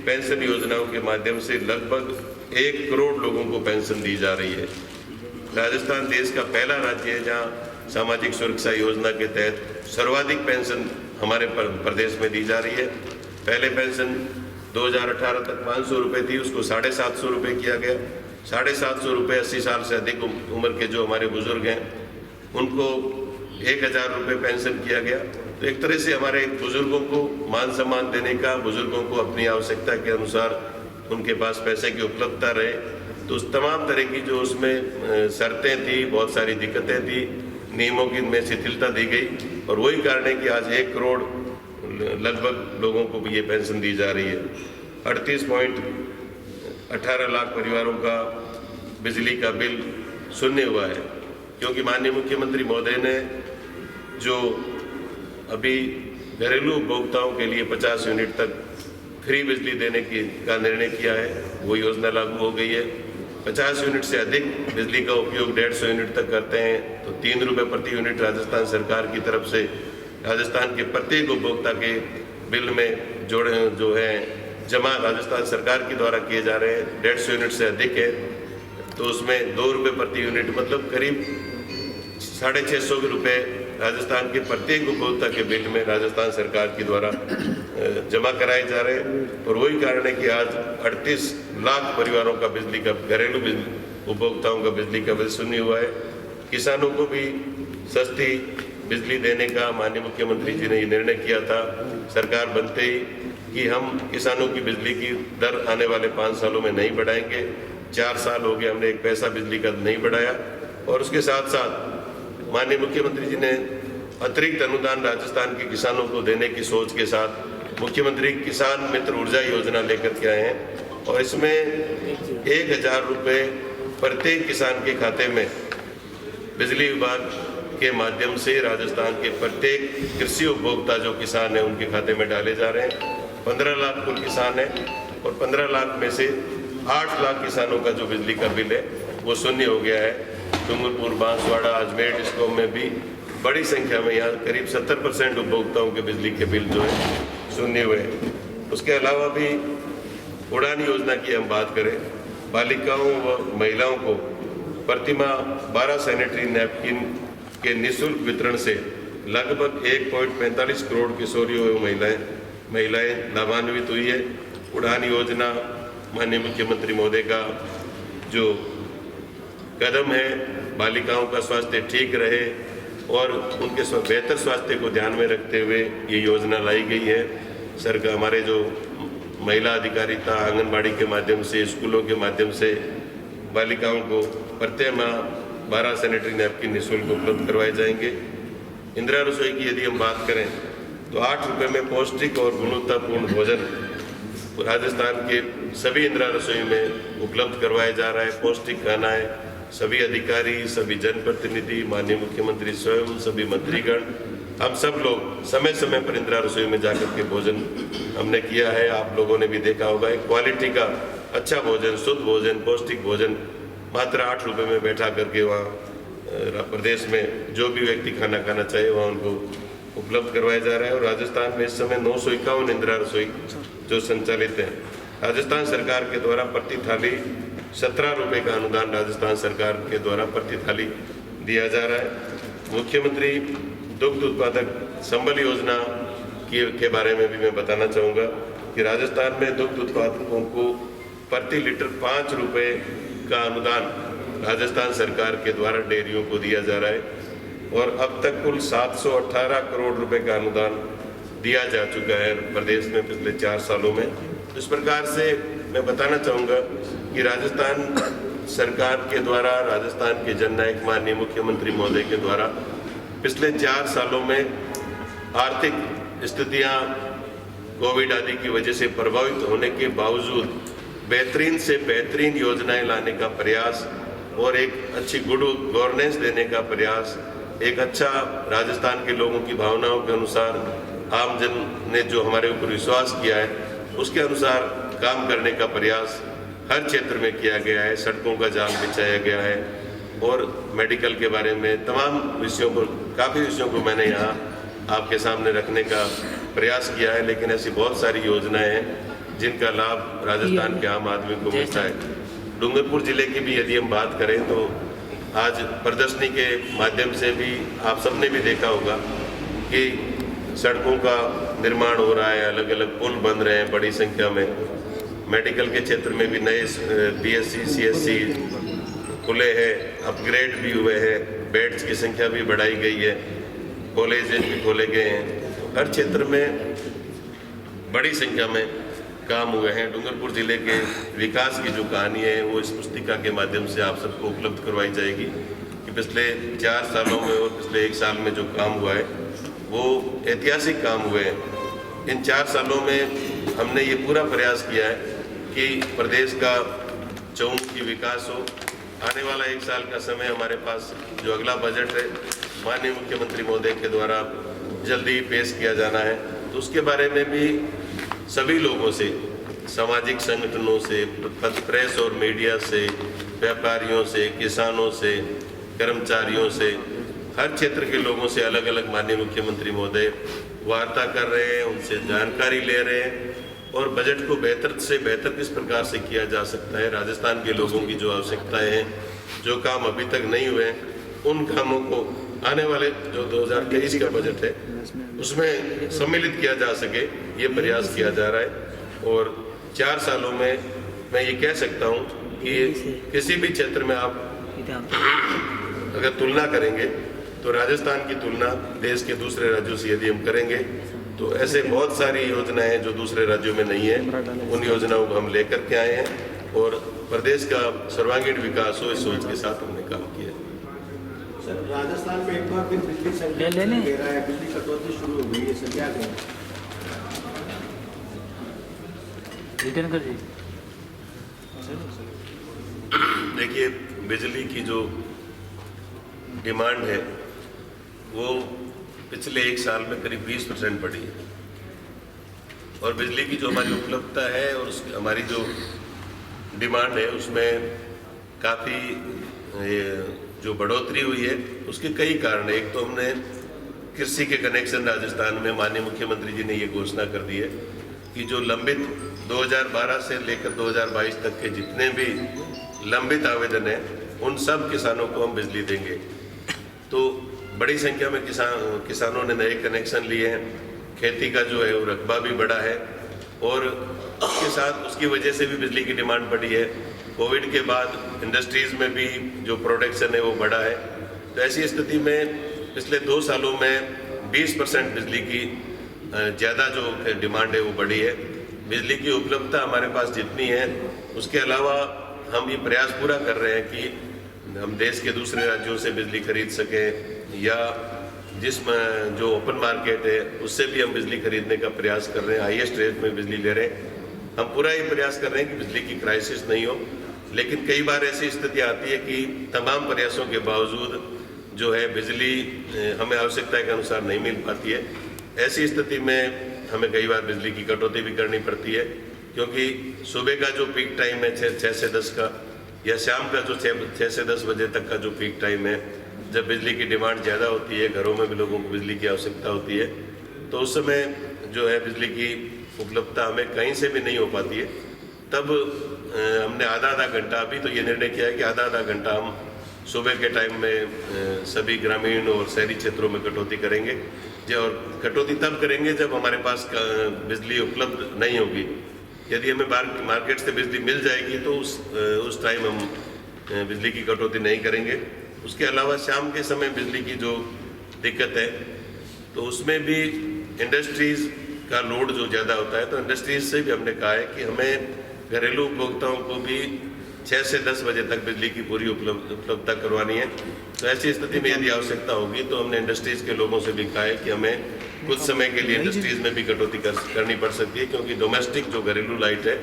पेंशन योजनाओं के माध्यम से लगभग 1 करोड़ लोगों को पेंशन दी जा रही है। राजस्थान देश का पहला राज्य है जहां सामाजिक सुरक्षा योजना के तहत सर्वाधिक पेंशन हमारे प्रदेश में दी जा रही है। पहले पेंशन 2018 तक 500 रुपये थी, उसको 750 रुपये किया गया। 750 रुपये 80 साल से अधिक उम्र के जो हमारे बुजुर्ग हैं उनको 1000 रुपये पेंशन किया गया। तो एक तरह से हमारे बुजुर्गों को मान सम्मान देने का, बुजुर्गों को अपनी आवश्यकता के अनुसार उनके पास पैसे की उपलब्धता रहे, तो उस तमाम तरह की जो उसमें शर्तें थी, बहुत सारी दिक्कतें थी, नियमों की में शिथिलता दी गई और वही कारण है कि आज 1 करोड़ लगभग लोगों को भी ये पेंशन दी जा रही है। 38.18 लाख परिवारों का बिजली का बिल शून्य हुआ है, क्योंकि माननीय मुख्यमंत्री महोदय ने जो अभी घरेलू उपभोक्ताओं के लिए 50 यूनिट तक फ्री बिजली देने का निर्णय किया है, वो योजना लागू हो गई है। 50 यूनिट से अधिक बिजली का उपयोग 150 यूनिट तक करते हैं तो 3 रुपये प्रति यूनिट राजस्थान सरकार की तरफ से राजस्थान के प्रत्येक उपभोक्ता के बिल में जो है जमा राजस्थान सरकार के द्वारा किए जा रहे हैं। 150 यूनिट से अधिक है तो उसमें 2 रुपये प्रति यूनिट, मतलब करीब 650 रुपये राजस्थान के प्रत्येक उपभोक्ता के बिल में राजस्थान सरकार के द्वारा जमा कराए जा रहे हैं। और वही कारण है कि आज 38 लाख परिवारों का बिजली का घरेलू उपभोक्ताओं का बिजली का बिल शून्य हुआ है। किसानों को भी सस्ती बिजली देने का माननीय मुख्यमंत्री जी ने ये निर्णय किया था सरकार बनते ही कि हम किसानों की बिजली की दर आने वाले 5 सालों में नहीं बढ़ाएंगे। 4 साल हो गए, हमने 1 पैसा बिजली का नहीं बढ़ाया। और उसके साथ साथ माननीय मुख्यमंत्री जी ने अतिरिक्त अनुदान राजस्थान के किसानों को देने की सोच के साथ मुख्यमंत्री किसान मित्र ऊर्जा योजना लेकर के आए हैं और इसमें 1000 रुपये प्रत्येक किसान के खाते में बिजली विभाग के माध्यम से राजस्थान के प्रत्येक कृषि उपभोक्ता जो किसान है उनके खाते में डाले जा रहे हैं। 15 लाख कुल किसान है और 15 लाख में से 8 लाख किसानों का जो बिजली का बिल है वो शून्य हो गया है। डूंगरपुर, बांसवाड़ा, अजमेर डिस्ट्रिक्ट में भी बड़ी संख्या में यहाँ करीब 70% उपभोक्ताओं के बिजली के बिल जो है शून्य हुए। उसके अलावा भी उड़ान योजना की हम बात करें, बालिकाओं व महिलाओं को प्रतिमाह 12 सैनिटरी नैपकिन के निःशुल्क वितरण से लगभग 1.45 करोड़ किशोरियों एवं महिलाएं लाभान्वित हुई है। उड़ान योजना माननीय मुख्यमंत्री महोदय का जो कदम है, बालिकाओं का स्वास्थ्य ठीक रहे और उनके बेहतर स्वास्थ्य को ध्यान में रखते हुए ये योजना लाई गई है। सरकार हमारे जो महिला अधिकारिता आंगनबाड़ी के माध्यम से, स्कूलों के माध्यम से बालिकाओं को प्रत्येक माह 12 सैनिटरी नैपकिन निःशुल्क उपलब्ध करवाए जाएंगे। इंदिरा रसोई की यदि हम बात करें तो 8 रुपये में पौष्टिक और गुणवत्तापूर्ण भोजन राजस्थान के सभी इंदिरा रसोई में उपलब्ध करवाया जा रहा है। पौष्टिक खाना है, सभी अधिकारी, सभी जनप्रतिनिधि, माननीय मुख्यमंत्री स्वयं, सभी मंत्रीगण, हम सब लोग समय समय पर इंदिरा रसोई में जाकर के भोजन हमने किया है। आप लोगों ने भी देखा होगा, एक क्वालिटी का अच्छा भोजन, शुद्ध भोजन, पौष्टिक भोजन मात्र 8 रुपये में बैठा करके वहाँ प्रदेश में जो भी व्यक्ति खाना खाना चाहे वहाँ उनको उपलब्ध करवाया जा रहा है। और राजस्थान में इस समय 951 इंदिरा रसोई जो संचालित है। राजस्थान सरकार के द्वारा प्रति थाली 17 रुपये का अनुदान राजस्थान सरकार के द्वारा प्रति थाली दिया जा रहा है। मुख्यमंत्री दुग्ध उत्पादक संबल योजना के बारे में भी मैं बताना चाहूँगा कि राजस्थान में दुग्ध उत्पादकों को प्रति लीटर 5 रुपये का अनुदान राजस्थान सरकार के द्वारा डेयरियों को दिया जा रहा है और अब तक कुल 718 करोड़ रुपए का अनुदान दिया जा चुका है प्रदेश में पिछले 4 सालों में। इस प्रकार से मैं बताना चाहूँगा कि राजस्थान सरकार के द्वारा, राजस्थान के जननायक माननीय मुख्यमंत्री महोदय के द्वारा पिछले 4 सालों में आर्थिक स्थितियाँ कोविड आदि की वजह से प्रभावित होने के बावजूद बेहतरीन से बेहतरीन योजनाएं लाने का प्रयास और एक अच्छी गुड गवर्नेंस देने का प्रयास, एक अच्छा राजस्थान के लोगों की भावनाओं के अनुसार आमजन ने जो हमारे ऊपर विश्वास किया है उसके अनुसार काम करने का प्रयास हर क्षेत्र में किया गया है। सड़कों का जाल बिछाया गया है और मेडिकल के बारे में तमाम विषयों पर, काफ़ी विषयों को मैंने यहाँ आपके सामने रखने का प्रयास किया है। लेकिन ऐसी बहुत सारी योजनाएं हैं जिनका लाभ राजस्थान के आम आदमी को मिलता है। डूंगरपुर जिले की भी यदि हम बात करें तो आज प्रदर्शनी के माध्यम से भी आप सबने भी देखा होगा कि सड़कों का निर्माण हो रहा है, अलग अलग पुल बन रहे हैं बड़ी संख्या में। मेडिकल के क्षेत्र में भी नए BSc CSc खुले हैं, अपग्रेड भी हुए हैं, बेड्स की संख्या भी बढ़ाई गई है, कॉलेज भी खोले गए हैं। हर क्षेत्र में बड़ी संख्या में काम हुए हैं। डूंगरपुर जिले के विकास की जो कहानी है वो इस पुस्तिका के माध्यम से आप सबको उपलब्ध करवाई जाएगी कि पिछले 4 सालों में और पिछले 1 साल में जो काम हुआ है वो ऐतिहासिक काम हुए हैं। इन 4 सालों में हमने ये पूरा प्रयास किया है कि प्रदेश का चहुमुखी विकास हो। आने वाला 1 साल का समय हमारे पास जो अगला बजट है माननीय मुख्यमंत्री महोदय के द्वारा जल्दी पेश किया जाना है, तो उसके बारे में भी सभी लोगों से, सामाजिक संगठनों से, प्रेस और मीडिया से, व्यापारियों से, किसानों से, कर्मचारियों से, हर क्षेत्र के लोगों से अलग अलग माननीय मुख्यमंत्री महोदय वार्ता कर रहे हैं, उनसे जानकारी ले रहे हैं और बजट को बेहतर से बेहतर किस प्रकार से किया जा सकता है। राजस्थान के लोगों की जो आवश्यकताएं हैं, जो काम अभी तक नहीं हुए, उन कामों को आने वाले जो 2023 का बजट है उसमें सम्मिलित किया जा सके, ये प्रयास किया जा रहा है। और 4 सालों में मैं ये कह सकता हूँ कि किसी भी क्षेत्र में आप अगर तुलना करेंगे तो राजस्थान की तुलना देश के दूसरे राज्यों से यदि हम करेंगे तो ऐसे बहुत सारी योजनाएं जो दूसरे राज्यों में नहीं है, उन योजनाओं को हम लेकर के आए हैं और प्रदेश का सर्वांगीण विकास हो इस सोच के साथ हमने काम किया। सर, राजस्थान में एक बार फिर बिजली संकट ले रहा है, बिजली कटौती शुरू हो गई है, सर क्या करें? रिटर्न कर देखिए, बिजली की जो डिमांड है वो पिछले 1 साल में करीब 20% बढ़ी है और बिजली की जो हमारी उपलब्धता है और हमारी जो डिमांड है उसमें काफ़ी जो बढ़ोतरी हुई है उसके कई कारण है। एक तो हमने कृषि के कनेक्शन राजस्थान में माननीय मुख्यमंत्री जी ने ये घोषणा कर दी है कि जो लंबित 2012 से लेकर 2022 तक के जितने भी लंबित आवेदन हैं उन सब किसानों को हम बिजली देंगे। तो बड़ी संख्या में किसानों ने नए कनेक्शन लिए हैं, खेती का जो है वो रकबा भी बढ़ा है और उसके साथ उसकी वजह से भी बिजली की डिमांड बढ़ी है। कोविड के बाद इंडस्ट्रीज़ में भी जो प्रोडक्शन है वो बढ़ा है। तो ऐसी स्थिति में पिछले 2 सालों में 20% बिजली की ज़्यादा जो डिमांड है वो बढ़ी है। बिजली की उपलब्धता हमारे पास जितनी है उसके अलावा हम ये प्रयास पूरा कर रहे हैं कि हम देश के दूसरे राज्यों से बिजली खरीद सकें या जो ओपन मार्केट है उससे भी हम बिजली खरीदने का प्रयास कर रहे हैं, हाईएस्ट रेट में बिजली ले रहे हैं। हम पूरा ये प्रयास कर रहे हैं कि बिजली की क्राइसिस नहीं हो, लेकिन कई बार ऐसी स्थिति आती है कि तमाम प्रयासों के बावजूद जो है बिजली हमें आवश्यकता के अनुसार नहीं मिल पाती है। ऐसी स्थिति में हमें कई बार बिजली की कटौती भी करनी पड़ती है क्योंकि सुबह का जो पीक टाइम है 6 से 10 का या शाम का जो 6 से 10 बजे तक का जो पीक टाइम है, जब बिजली की डिमांड ज़्यादा होती है, घरों में भी लोगों को बिजली की आवश्यकता होती है, तो उस समय जो है बिजली की उपलब्धता हमें कहीं से भी नहीं हो पाती है। तब हमने आधा घंटा, अभी तो ये निर्णय किया है कि आधा घंटा हम सुबह के टाइम में सभी ग्रामीण और शहरी क्षेत्रों में कटौती करेंगे। और कटौती तब करेंगे जब हमारे पास बिजली उपलब्ध नहीं होगी। यदि हमें मार्केट से बिजली मिल जाएगी तो उस टाइम हम बिजली की कटौती नहीं करेंगे। उसके अलावा शाम के समय बिजली की जो दिक्कत है तो उसमें भी इंडस्ट्रीज़ का लोड जो ज़्यादा होता है, तो इंडस्ट्रीज से भी हमने कहा है कि हमें घरेलू उपभोक्ताओं को भी 6 से 10 बजे तक बिजली की पूरी उपलब्धता करवानी है। तो ऐसी स्थिति में यदि आवश्यकता होगी तो हमने इंडस्ट्रीज़ के लोगों से भी कहा है कि हमें कुछ समय के लिए इंडस्ट्रीज़ में भी कटौती करनी पड़ सकती है, क्योंकि डोमेस्टिक जो घरेलू लाइट है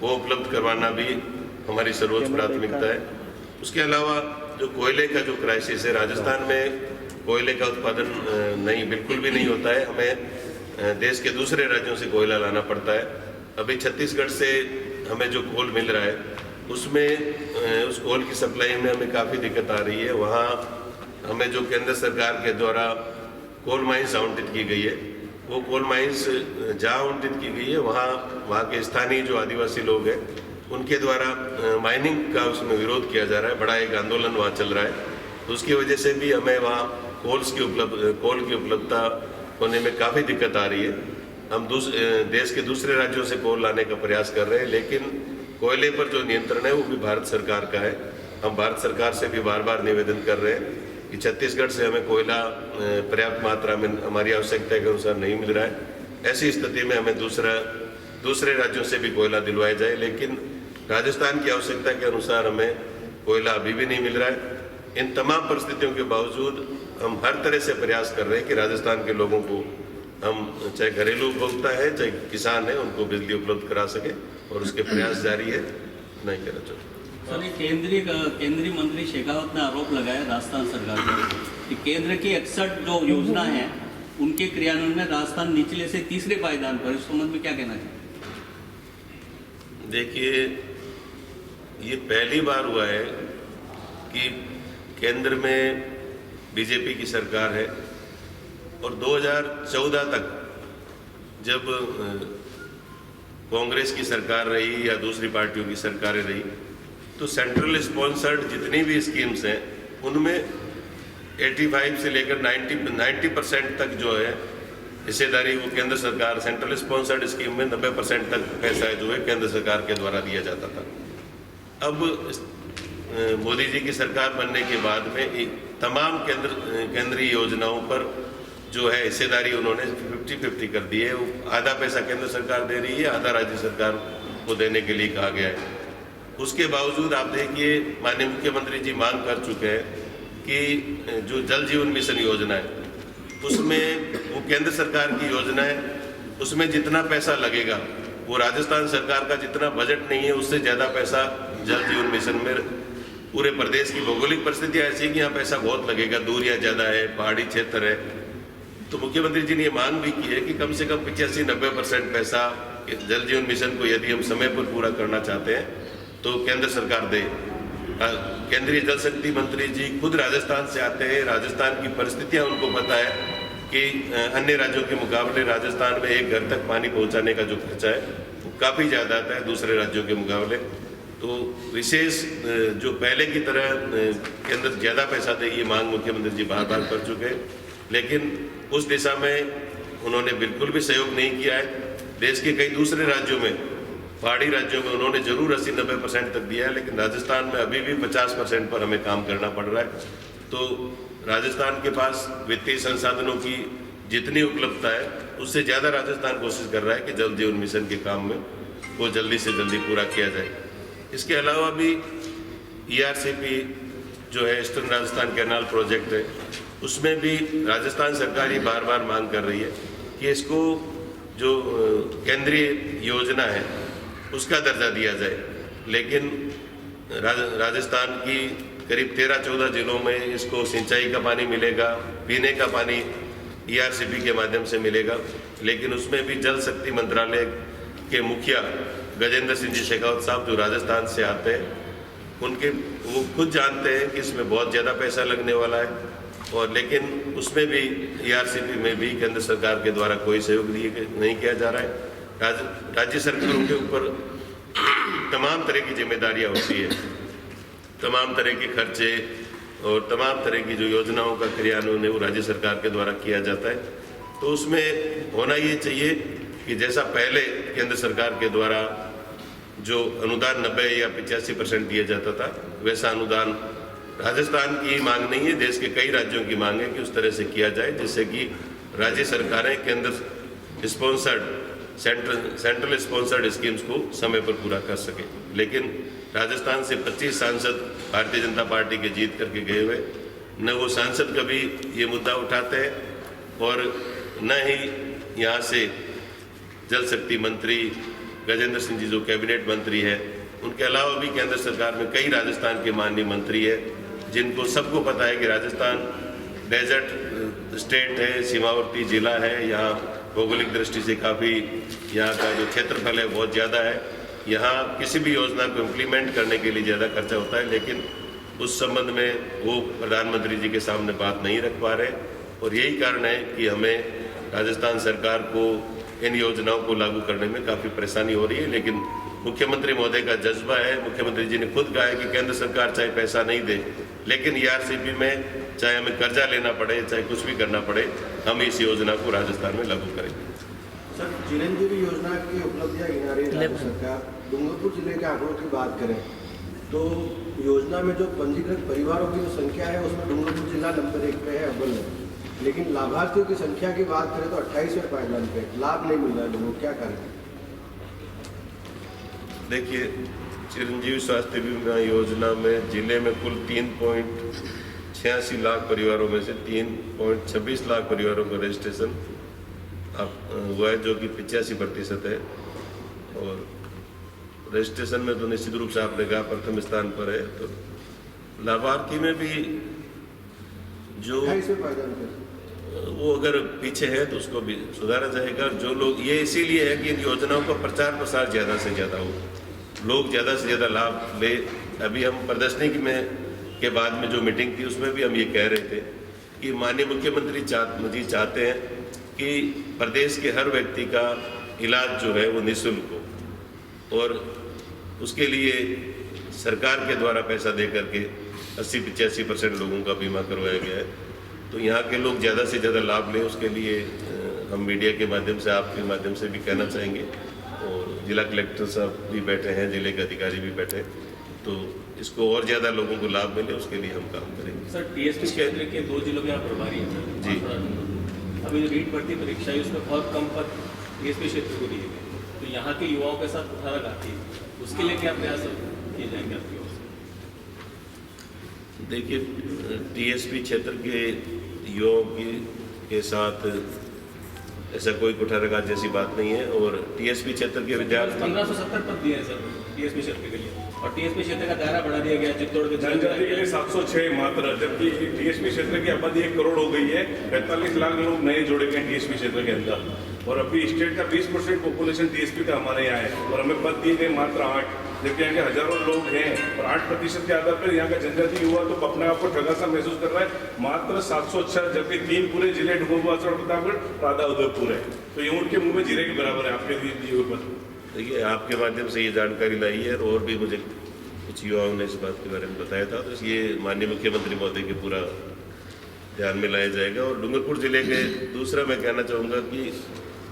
वो उपलब्ध करवाना भी हमारी सर्वोच्च प्राथमिकता है। उसके अलावा जो कोयले का जो क्राइसिस है, राजस्थान में कोयले का उत्पादन बिल्कुल भी नहीं होता है। हमें देश के दूसरे राज्यों से कोयला लाना पड़ता है। अभी छत्तीसगढ़ से हमें जो कोल मिल रहा है उसमें उस कोल की सप्लाई में हमें काफ़ी दिक्कत आ रही है। वहाँ हमें जो केंद्र सरकार के द्वारा कोल माइंस आवंटित की गई है, वो कोल माइंस जहाँ आवंटित की गई है वहाँ के स्थानीय जो आदिवासी लोग हैं उनके द्वारा माइनिंग का उसमें विरोध किया जा रहा है। बड़ा एक आंदोलन वहाँ चल रहा है, तो उसकी वजह से भी हमें वहाँ कोल की उपलब्धता होने में काफ़ी दिक्कत आ रही है। हम देश के दूसरे राज्यों से कोल लाने का प्रयास कर रहे हैं, लेकिन कोयले पर जो नियंत्रण है वो भी भारत सरकार का है। हम भारत सरकार से भी बार बार निवेदन कर रहे हैं कि छत्तीसगढ़ से हमें कोयला पर्याप्त मात्रा में हमारी आवश्यकता के अनुसार नहीं मिल रहा है। ऐसी स्थिति में हमें दूसरा दूसरे राज्यों से भी कोयला दिलवाया जाए, लेकिन राजस्थान की आवश्यकता के अनुसार हमें कोयला अभी भी नहीं मिल रहा है। इन तमाम परिस्थितियों के बावजूद हम हर तरह से प्रयास कर रहे हैं कि राजस्थान के लोगों को हम, चाहे घरेलू उपभोक्ता है चाहे किसान है, उनको बिजली उपलब्ध करा सके, और उसके प्रयास जारी है। नहीं कहना चाहता सर, ये केंद्रीय मंत्री शेखावत ने आरोप लगाया राजस्थान सरकार पर कि केंद्र की 61 जो योजना है उनके क्रियान्वयन में राजस्थान निचले से तीसरे पायदान पर, इस संबंध में क्या कहना चाहिए? देखिए, ये पहली बार हुआ है कि केंद्र में बीजेपी की सरकार है और 2014 तक जब कांग्रेस की सरकार रही या दूसरी पार्टियों की सरकारें रही, तो सेंट्रल स्पॉन्सर्ड जितनी भी स्कीम्स हैं उनमें 85 से लेकर 90% तक जो है हिस्सेदारी वो केंद्र सरकार, सेंट्रल स्पॉन्सर्ड स्कीम में 90% तक पैसा जो है केंद्र सरकार के द्वारा दिया जाता था। अब मोदी जी की सरकार बनने के बाद में तमाम केंद्रीय योजनाओं पर जो है हिस्सेदारी उन्होंने 50-50 कर दी है। आधा पैसा केंद्र सरकार दे रही है, आधा राज्य सरकार को देने के लिए कहा गया है। उसके बावजूद आप देखिए, माननीय मुख्यमंत्री जी मांग कर चुके हैं कि जो जल जीवन मिशन योजना है उसमें, वो केंद्र सरकार की योजना है, उसमें जितना पैसा लगेगा वो राजस्थान सरकार का जितना बजट नहीं है उससे ज़्यादा पैसा जल जीवन मिशन में। पूरे प्रदेश की भौगोलिक परिस्थितियाँ ऐसी है कि यहाँ पैसा बहुत लगेगा, दूरियाँ ज़्यादा है, पहाड़ी क्षेत्र है। तो मुख्यमंत्री जी ने ये मांग भी की है कि कम से कम 85-90% पैसा जल जीवन मिशन को यदि हम समय पर पूरा करना चाहते हैं तो केंद्र सरकार दे। केंद्रीय जल शक्ति मंत्री जी खुद राजस्थान से आते हैं, राजस्थान की परिस्थितियां उनको पता है कि अन्य राज्यों के मुकाबले राजस्थान में एक घर तक पानी पहुंचाने का जो खर्चा है वो काफ़ी ज़्यादा आता है दूसरे राज्यों के मुकाबले। तो विशेष जो पहले की तरह केंद्र ज़्यादा पैसा दे, ये मांग मुख्यमंत्री जी बार बार कर चुके हैं, लेकिन उस दिशा में उन्होंने बिल्कुल भी सहयोग नहीं किया है। देश के कई दूसरे राज्यों में, पहाड़ी राज्यों में उन्होंने जरूर 80-90% तक दिया है, लेकिन राजस्थान में अभी भी 50% पर हमें काम करना पड़ रहा है। तो राजस्थान के पास वित्तीय संसाधनों की जितनी उपलब्धता है उससे ज़्यादा राजस्थान कोशिश कर रहा है कि जल जीवन मिशन के काम में वो जल्दी से जल्दी पूरा किया जाए। इसके अलावा भी ERCP जो है, ईस्टर्न राजस्थान कैनाल प्रोजेक्ट है, उसमें भी राजस्थान सरकार ये बार बार मांग कर रही है कि इसको जो केंद्रीय योजना है उसका दर्जा दिया जाए, लेकिन राजस्थान की करीब 13-14 जिलों में इसको सिंचाई का पानी मिलेगा, पीने का पानी ERCP के माध्यम से मिलेगा, लेकिन उसमें भी जल शक्ति मंत्रालय के मुखिया गजेंद्र सिंह जी शेखावत साहब जो राजस्थान से आते हैं, वो खुद जानते हैं कि इसमें बहुत ज़्यादा पैसा लगने वाला है, और लेकिन उसमें भी ERCP में भी केंद्र सरकार के द्वारा कोई सहयोग नहीं किया जा रहा है। राज्य सरकारों के ऊपर तमाम तरह की जिम्मेदारियां होती है, तमाम तरह के खर्चे और तमाम तरह की जो योजनाओं का क्रियान्वयन है वो राज्य सरकार के द्वारा किया जाता है। तो उसमें होना ये चाहिए कि जैसा पहले केंद्र सरकार के द्वारा जो अनुदान 90 या 85% दिया जाता था, वैसा अनुदान राजस्थान की मांग नहीं है, देश के कई राज्यों की मांग है कि उस तरह से किया जाए जिससे कि राज्य सरकारें केंद्र स्पॉन्सर्ड, सेंट्रल स्पॉन्सर्ड स्कीम्स को समय पर पूरा कर सके। लेकिन राजस्थान से 25 सांसद भारतीय जनता पार्टी के जीत करके गए हुए, न वो सांसद कभी ये मुद्दा उठाते हैं और न ही यहाँ से जल शक्ति मंत्री गजेंद्र सिंह जी जो कैबिनेट मंत्री है, उनके अलावा भी केंद्र सरकार में कई राजस्थान के माननीय मंत्री है जिनको सबको पता है कि राजस्थान डेजर्ट स्टेट है, सीमावर्ती जिला है, यहाँ भौगोलिक दृष्टि से काफ़ी यहाँ का जो क्षेत्रफल है बहुत ज़्यादा है। यहाँ किसी भी योजना को इम्प्लीमेंट करने के लिए ज़्यादा खर्चा होता है, लेकिन उस संबंध में वो प्रधानमंत्री जी के सामने बात नहीं रख पा रहे, और यही कारण है कि हमें राजस्थान सरकार को इन योजनाओं को लागू करने में काफ़ी परेशानी हो रही है। लेकिन मुख्यमंत्री महोदय का जज्बा है, मुख्यमंत्री जी ने खुद कहा है कि केंद्र सरकार चाहे पैसा नहीं दे, लेकिन ERCP में चाहे हमें कर्जा लेना पड़े, चाहे कुछ भी करना पड़े, हम इस योजना को राजस्थान में लागू करेंगे। सर, चिरंजीवी योजना की उपलब्धियां गिना रही है राज्य सरकार। डूंगरपुर जिले के आंकड़ों की बात करें तो योजना में जो पंजीकृत परिवारों की जो संख्या है उसमें डूंगरपुर जिला नंबर 1 पे है, अव्वल है, लेकिन लाभार्थियों की संख्या की बात करें तो 28वें पायदान पे लाभ नहीं मिल रहा है लोगों को, क्या कारण है? देखिए, चिरंजीवी स्वास्थ्य बीमा योजना में जिले में कुल 3.86 लाख परिवारों में से 3.26 लाख परिवारों का रजिस्ट्रेशन हुआ है, जो कि 85% है। और रजिस्ट्रेशन में तो निश्चित रूप से आपने कहा प्रथम स्थान पर है। तो लाभार्थी में भी जो वो अगर पीछे है तो उसको भी सुधारा जाएगा। जो लोग, ये इसीलिए है कि इन योजनाओं का प्रचार प्रसार ज़्यादा से ज़्यादा हो, लोग ज़्यादा से ज़्यादा लाभ ले। अभी हम प्रदर्शनी के बाद में जो मीटिंग थी उसमें भी हम ये कह रहे थे कि माननीय मुख्यमंत्री जी चाहते हैं कि प्रदेश के हर व्यक्ति का इलाज जो है वो निःशुल्क हो, और उसके लिए सरकार के द्वारा पैसा दे करके 80-85% लोगों का बीमा करवाया गया है। तो यहाँ के लोग ज़्यादा से ज़्यादा लाभ लें, उसके लिए हम मीडिया के माध्यम से, आपके माध्यम से भी कहना चाहेंगे। और जिला कलेक्टर साहब भी बैठे हैं, जिले के अधिकारी भी बैठे हैं, तो इसको और ज़्यादा लोगों को लाभ मिले उसके लिए हम काम करेंगे। सर, टीएसपी क्षेत्र के 2 जिलों में आप प्रभारी हैं सर जी। अभी जो रीट भर्ती परीक्षा है उसमें बहुत कम पद टीएसपी क्षेत्र को दिए गए, तो यहाँ के युवाओं के साथ कुठाराघाती है, उसके लिए क्या प्रयास किए जाएंगे आपकी ओर से? देखिए, टीएसपी क्षेत्र के युवाओं के साथ ऐसा कोई कुठाराघात जैसी बात नहीं है। और टीएसपी क्षेत्र के विद्यार्थी 1570 पद दिए हैं सर टीएसपी क्षेत्र के लिए, और टीएसपी क्षेत्र का दायरा बढ़ा दिया गया चित्तौड़ के जनजाति के लिए 706 मात्र, जबकि टीएसपी क्षेत्र की आबादी 1 करोड़ हो गई है। 45 लाख लोग नए जोड़े गए टीएसपी क्षेत्र के अंदर, और अभी स्टेट का 20% पॉपुलेशन टीएसपी का हमारे यहाँ है, और हमें पद दिए गए मात्र 8, जबकि यहाँ के हजारों लोग हैं। और 8% के आधार पर यहाँ का जनजाति युवा तो अपने आप को ठगा सा महसूस कर रहा है। मात्र 706, जबकि 3 पूरे जिले डूंगरपुर, प्रतापगढ़, आधा उदयपुर है। तो ये उनके मुंह में जीरे के बराबर है आपके दिए पद। देखिए, आपके माध्यम से ये जानकारी लाई है, और भी मुझे कुछ युवाओं ने इस बात के बारे में बताया था, तो ये माननीय मुख्यमंत्री महोदय के पूरा ध्यान में लाया जाएगा। और डूंगरपुर जिले के दूसरा मैं कहना चाहूँगा कि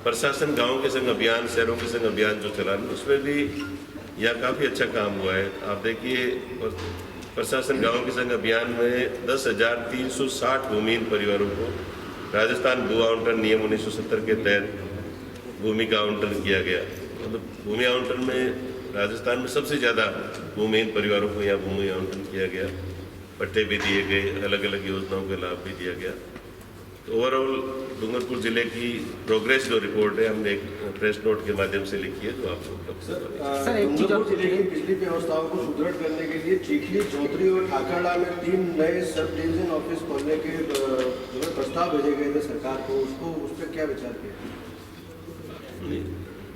प्रशासन गाँव के संग अभियान, शहरों के संग अभियान जो चला, उसमें भी यहाँ काफ़ी अच्छा काम हुआ है। आप देखिए, प्रशासन गाँव के संग अभियान में 10,360 भूमिहीन परिवारों को राजस्थान भू आवंटन नियम 1970 के तहत भूमि का आवंटन किया गया। मतलब भूमि आवंटन में राजस्थान में सबसे ज़्यादा भूमिहीन परिवारों को यहाँ भूमि आवंटन किया गया, पट्टे भी दिए गए, अलग अलग योजनाओं के लाभ भी दिया गया। तो ओवरऑल डूंगरपुर जिले की प्रोग्रेस जो रिपोर्ट है, हमने एक प्रेस नोट के माध्यम से लिखी है, जो आपको डूंगरपुर जिले की बिजली व्यवस्थाओं को सुदृढ़ करने के लिए चीखली, चौधरी और ठाकरड़ा में 3 नए सब डिवीजन ऑफिस खोलने के जो प्रस्ताव भेजे गए थे सरकार को, उस पर क्या विचार किया?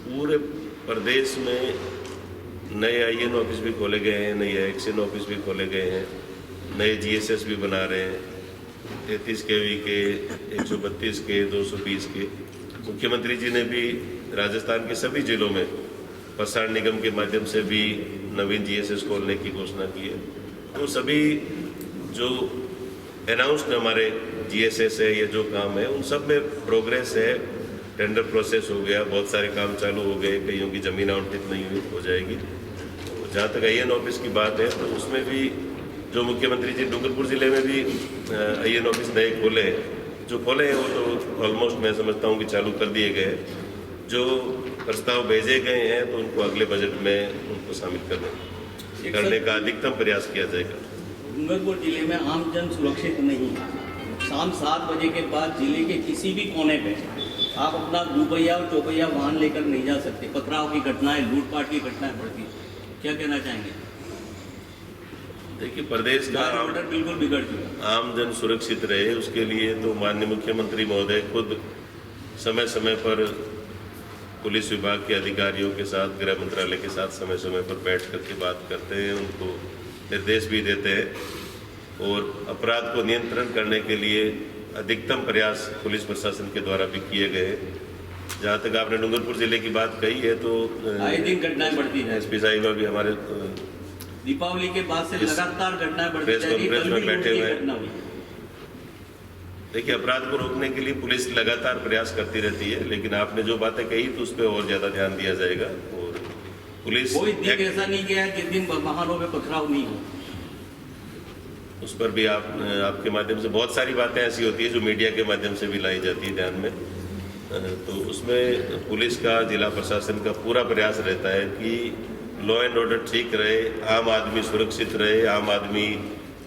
पूरे प्रदेश में नए आईएन ऑफिस भी खोले गए हैं, नए एक्शन ऑफिस भी खोले गए हैं, नए जीएसएस भी बना रहे हैं, 33 kV के, 132 के, 220 के। मुख्यमंत्री जी ने भी राजस्थान के सभी जिलों में प्रसारण निगम के माध्यम से भी नवीन जीएसएस खोलने की घोषणा की है। तो सभी जो अनाउंस्ड हमारे जीएसएस है, ये जो काम है, उन सब में प्रोग्रेस है। टेंडर प्रोसेस हो गया, बहुत सारे काम चालू हो गए, कईयों की ज़मीन आवंटित नहीं हुई, हो जाएगी। जहाँ तक आईएन ऑफिस की बात है, तो उसमें भी जो मुख्यमंत्री जी डूंगरपुर जिले में भी आईएन ऑफिस नए खोले हैं, जो खोले हैं वो तो ऑलमोस्ट मैं समझता हूँ कि चालू कर दिए गए। जो प्रस्ताव भेजे गए हैं तो उनको अगले बजट में उनको शामिल करने का अधिकतम प्रयास किया जाएगा। डूंगरपुर जिले में आम जन सुरक्षित नहीं है। शाम 7 बजे के बाद जिले के किसी भी कोने पे आप अपना 2 पहिया और 4 पहिया वाहन लेकर नहीं जा सकते। पथराव की घटनाएं, लूटपाट की घटनाएं बढ़ती हैं। क्या कहना चाहेंगे? देखिए, प्रदेश का ऑर्डर बिल्कुल बिगड़ चुका। आम जन सुरक्षित रहे, उसके लिए तो माननीय मुख्यमंत्री महोदय खुद समय समय पर पुलिस विभाग के अधिकारियों के साथ, गृह मंत्रालय के साथ समय समय पर बैठ करके बात करते हैं, उनको निर्देश भी देते हैं। और अपराध को नियंत्रण करने के लिए अधिकतम प्रयास पुलिस प्रशासन के द्वारा भी किए गए हैं। जहाँ तक आपने डूंगरपुर जिले की बात कही है, तो आए दिन घटनाएं बढ़ती हैं। एसपी साहिबा भी हमारे दीपावली के बाद से लगातार घटनाएं बढ़ती प्रेस कॉन्फ्रेंस में बैठे हुए हैं। हुई। देखिए, अपराध को रोकने के लिए पुलिस लगातार प्रयास करती रहती है, लेकिन आपने जो बातें कही तो उस पर और ज़्यादा ध्यान दिया जाएगा। और पुलिस कोई दिन ऐसा नहीं गया जिस दिन वाहनों में पथराव नहीं हो, उस पर भी आपके माध्यम से बहुत सारी बातें ऐसी होती है जो मीडिया के माध्यम से भी लाई जाती है ध्यान में। तो उसमें पुलिस का, जिला प्रशासन का पूरा प्रयास रहता है कि लॉ एंड ऑर्डर ठीक रहे, आम आदमी सुरक्षित रहे, आम आदमी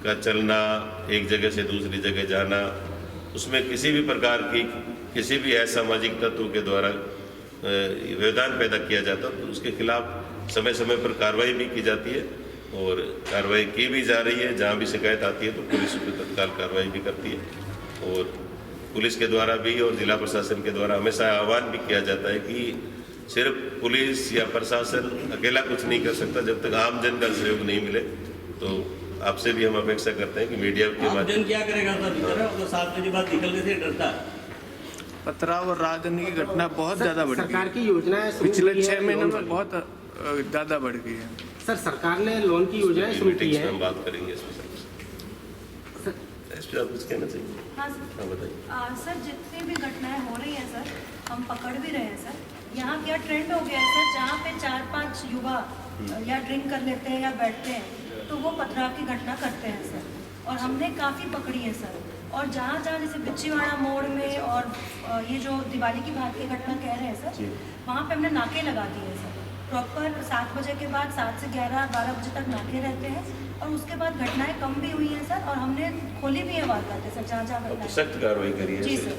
का चलना, एक जगह से दूसरी जगह जाना, उसमें किसी भी प्रकार की किसी भी असामाजिक तत्व के द्वारा व्यवधान पैदा किया जाता तो उसके खिलाफ समय समय पर कार्रवाई भी की जाती है और कार्रवाई की भी जा रही है। जहाँ भी शिकायत आती है तो पुलिस उसमें तत्काल कार्रवाई भी करती है और पुलिस के द्वारा भी और जिला प्रशासन के द्वारा हमेशा आह्वान भी किया जाता है कि सिर्फ पुलिस या प्रशासन अकेला कुछ नहीं कर सकता जब तक आम जन का सहयोग नहीं मिले। तो आपसे भी हम अपेक्षा करते हैं कि मीडिया के माध्यम क्या करेगा तो 7 बजे बाद निकलने से डरता है। पथराव और राजधानी की घटना बहुत ज़्यादा बढ़ गई। सरकार की योजनाएं पिछले 6 महीनों में बहुत ज़्यादा बढ़ गई है। सर, सरकार ने लोन की योजनाएं शुरू की है। हम बात करेंगे इसमें आप कुछ कहना चाहिए? हाँ सर, बताइए। सर जितनी भी घटनाएं हो रही हैं सर, हम पकड़ भी रहे हैं सर। यहाँ क्या ट्रेंड हो गया है सर, जहाँ पे 4-5 युवा या ड्रिंक कर लेते हैं या बैठते हैं तो वो पथराव की घटना करते हैं सर। और हमने काफ़ी पकड़ी है सर। और जहाँ जहाँ जैसे बिच्छीवाड़ा मोड़ में और ये जो दिवाली की बात की घटना कह रहे हैं सर, वहाँ पे हमने नाके लगा दिए सर। प्रॉपर 7 बजे के बाद 7 से 11-12 बजे तक नाके रहते हैं और उसके बाद घटनाएं कम भी हुई हैं सर। और हमने खोली भी है वारदातें सर, जहाँ जहाँ घटनाएं। सख्त कार्रवाई करिए जी सर।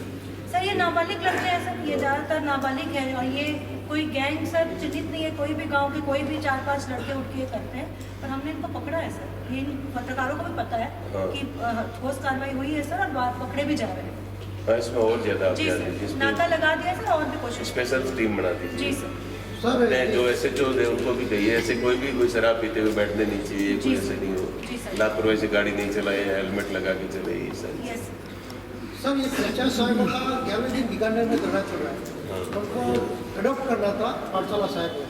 ये नाबालिग लड़के हैं सर, ये ज़्यादातर नाबालिग है और ये कोई गैंग सर चिन्हित नहीं है। कोई भी गांव के कोई भी 4-5 लड़के उठ के करते हैं, पर हमने इनको पकड़ा है सर। ये पत्रकारों को भी पता है कि ठोस कार्रवाई हुई है सर और बात पकड़े भी जा रहे हैं। इसमें और ज़्यादा जी सर, नाका लगा दिया सर और भी कोशिश। स्पेशल टीम बना दी जी सर। जो SHO है उनको भी कहिए ऐसे कोई शराब पीते हुए बैठने नहीं चाहिए, कोई ऐसे नहीं हो, लापरवाही से गाड़ी नहीं चलाए, हेलमेट लगा के चले। सर ये पंचायत साहब का 11वें दिन बिगाड़ने में धरना चल रहा है, उनको अडॉप्ट करना था पाठशाला साहब में।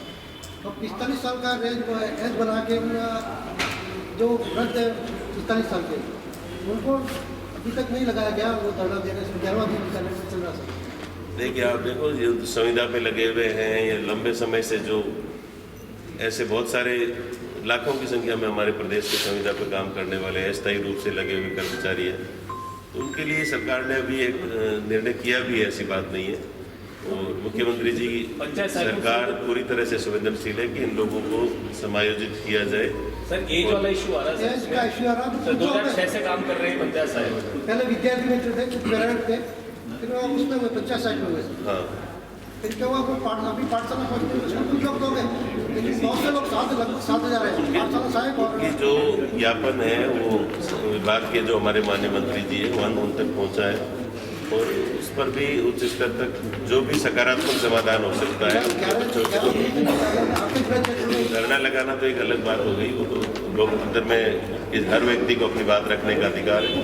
तो 45 साल का एज बना के जो वृद्ध है 45 साल के, उनको अभी तक नहीं लगाया गया। वो धरना देने से 11वां दिन बिगाड़ने में चल रहा सर। देखिए आप देखो ये संविदा पे लगे हुए हैं, ये लंबे समय से जो ऐसे बहुत सारे लाखों की संख्या में हमारे प्रदेश के संविदा पे काम करने वाले अस्थायी रूप से लगे हुए कर्मचारी हैं, तो उनके लिए सरकार ने अभी एक निर्णय किया भी है, ऐसी बात नहीं है। और मुख्यमंत्री जी सरकार पूरी तरह से संवेदनशील है कि इन लोगों को समायोजित किया जाए। सर एज वाला इशू आ रहा है, एज का इशू आ रहा है। 2006 से काम कर रहे हैं पंचायत साहब। पहले विद्यार्थी मित्र थे, कुछ पेरेंट थे, फिर उसमें पंचायत साहब में हुए। हाँ, फिर क्या हुआ, अभी पाठशाला कुछ लोग तो गए, लेकिन बहुत से लोग साथ जा रहे हैं पाठशाला साहब। और ये जो ज्ञापन है वो विभाग के जो हमारे माननीय मंत्री जी है वहाँ उन तक पहुँचा है और उस पर भी उच्च स्तर तक जो भी सकारात्मक समाधान हो सकता है। धरना लगाना तो एक अलग बात हो गई, वो तो लोकतंत्र में हर व्यक्ति को अपनी बात रखने का अधिकार है,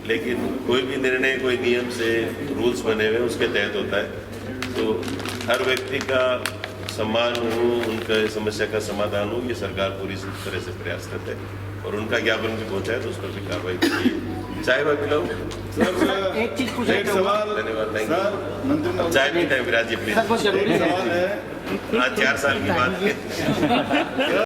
लेकिन कोई भी निर्णय कोई नियम से रूल्स बने हुए उसके तहत होता है। तो हर व्यक्ति का सम्मान हो, उनका समस्या का समाधान हो, ये सरकार पूरी तरह से प्रयासरत है और उनका ज्ञापन भी पहुँचा है तो उस पर भी कार्रवाई की। चाय वाय पिलाओ। एक चीज पूछना है। धन्यवाद, थैंक यू। चाय भी टाइम विराज जी प्लीज। सवाल है, 4 साल की बात है।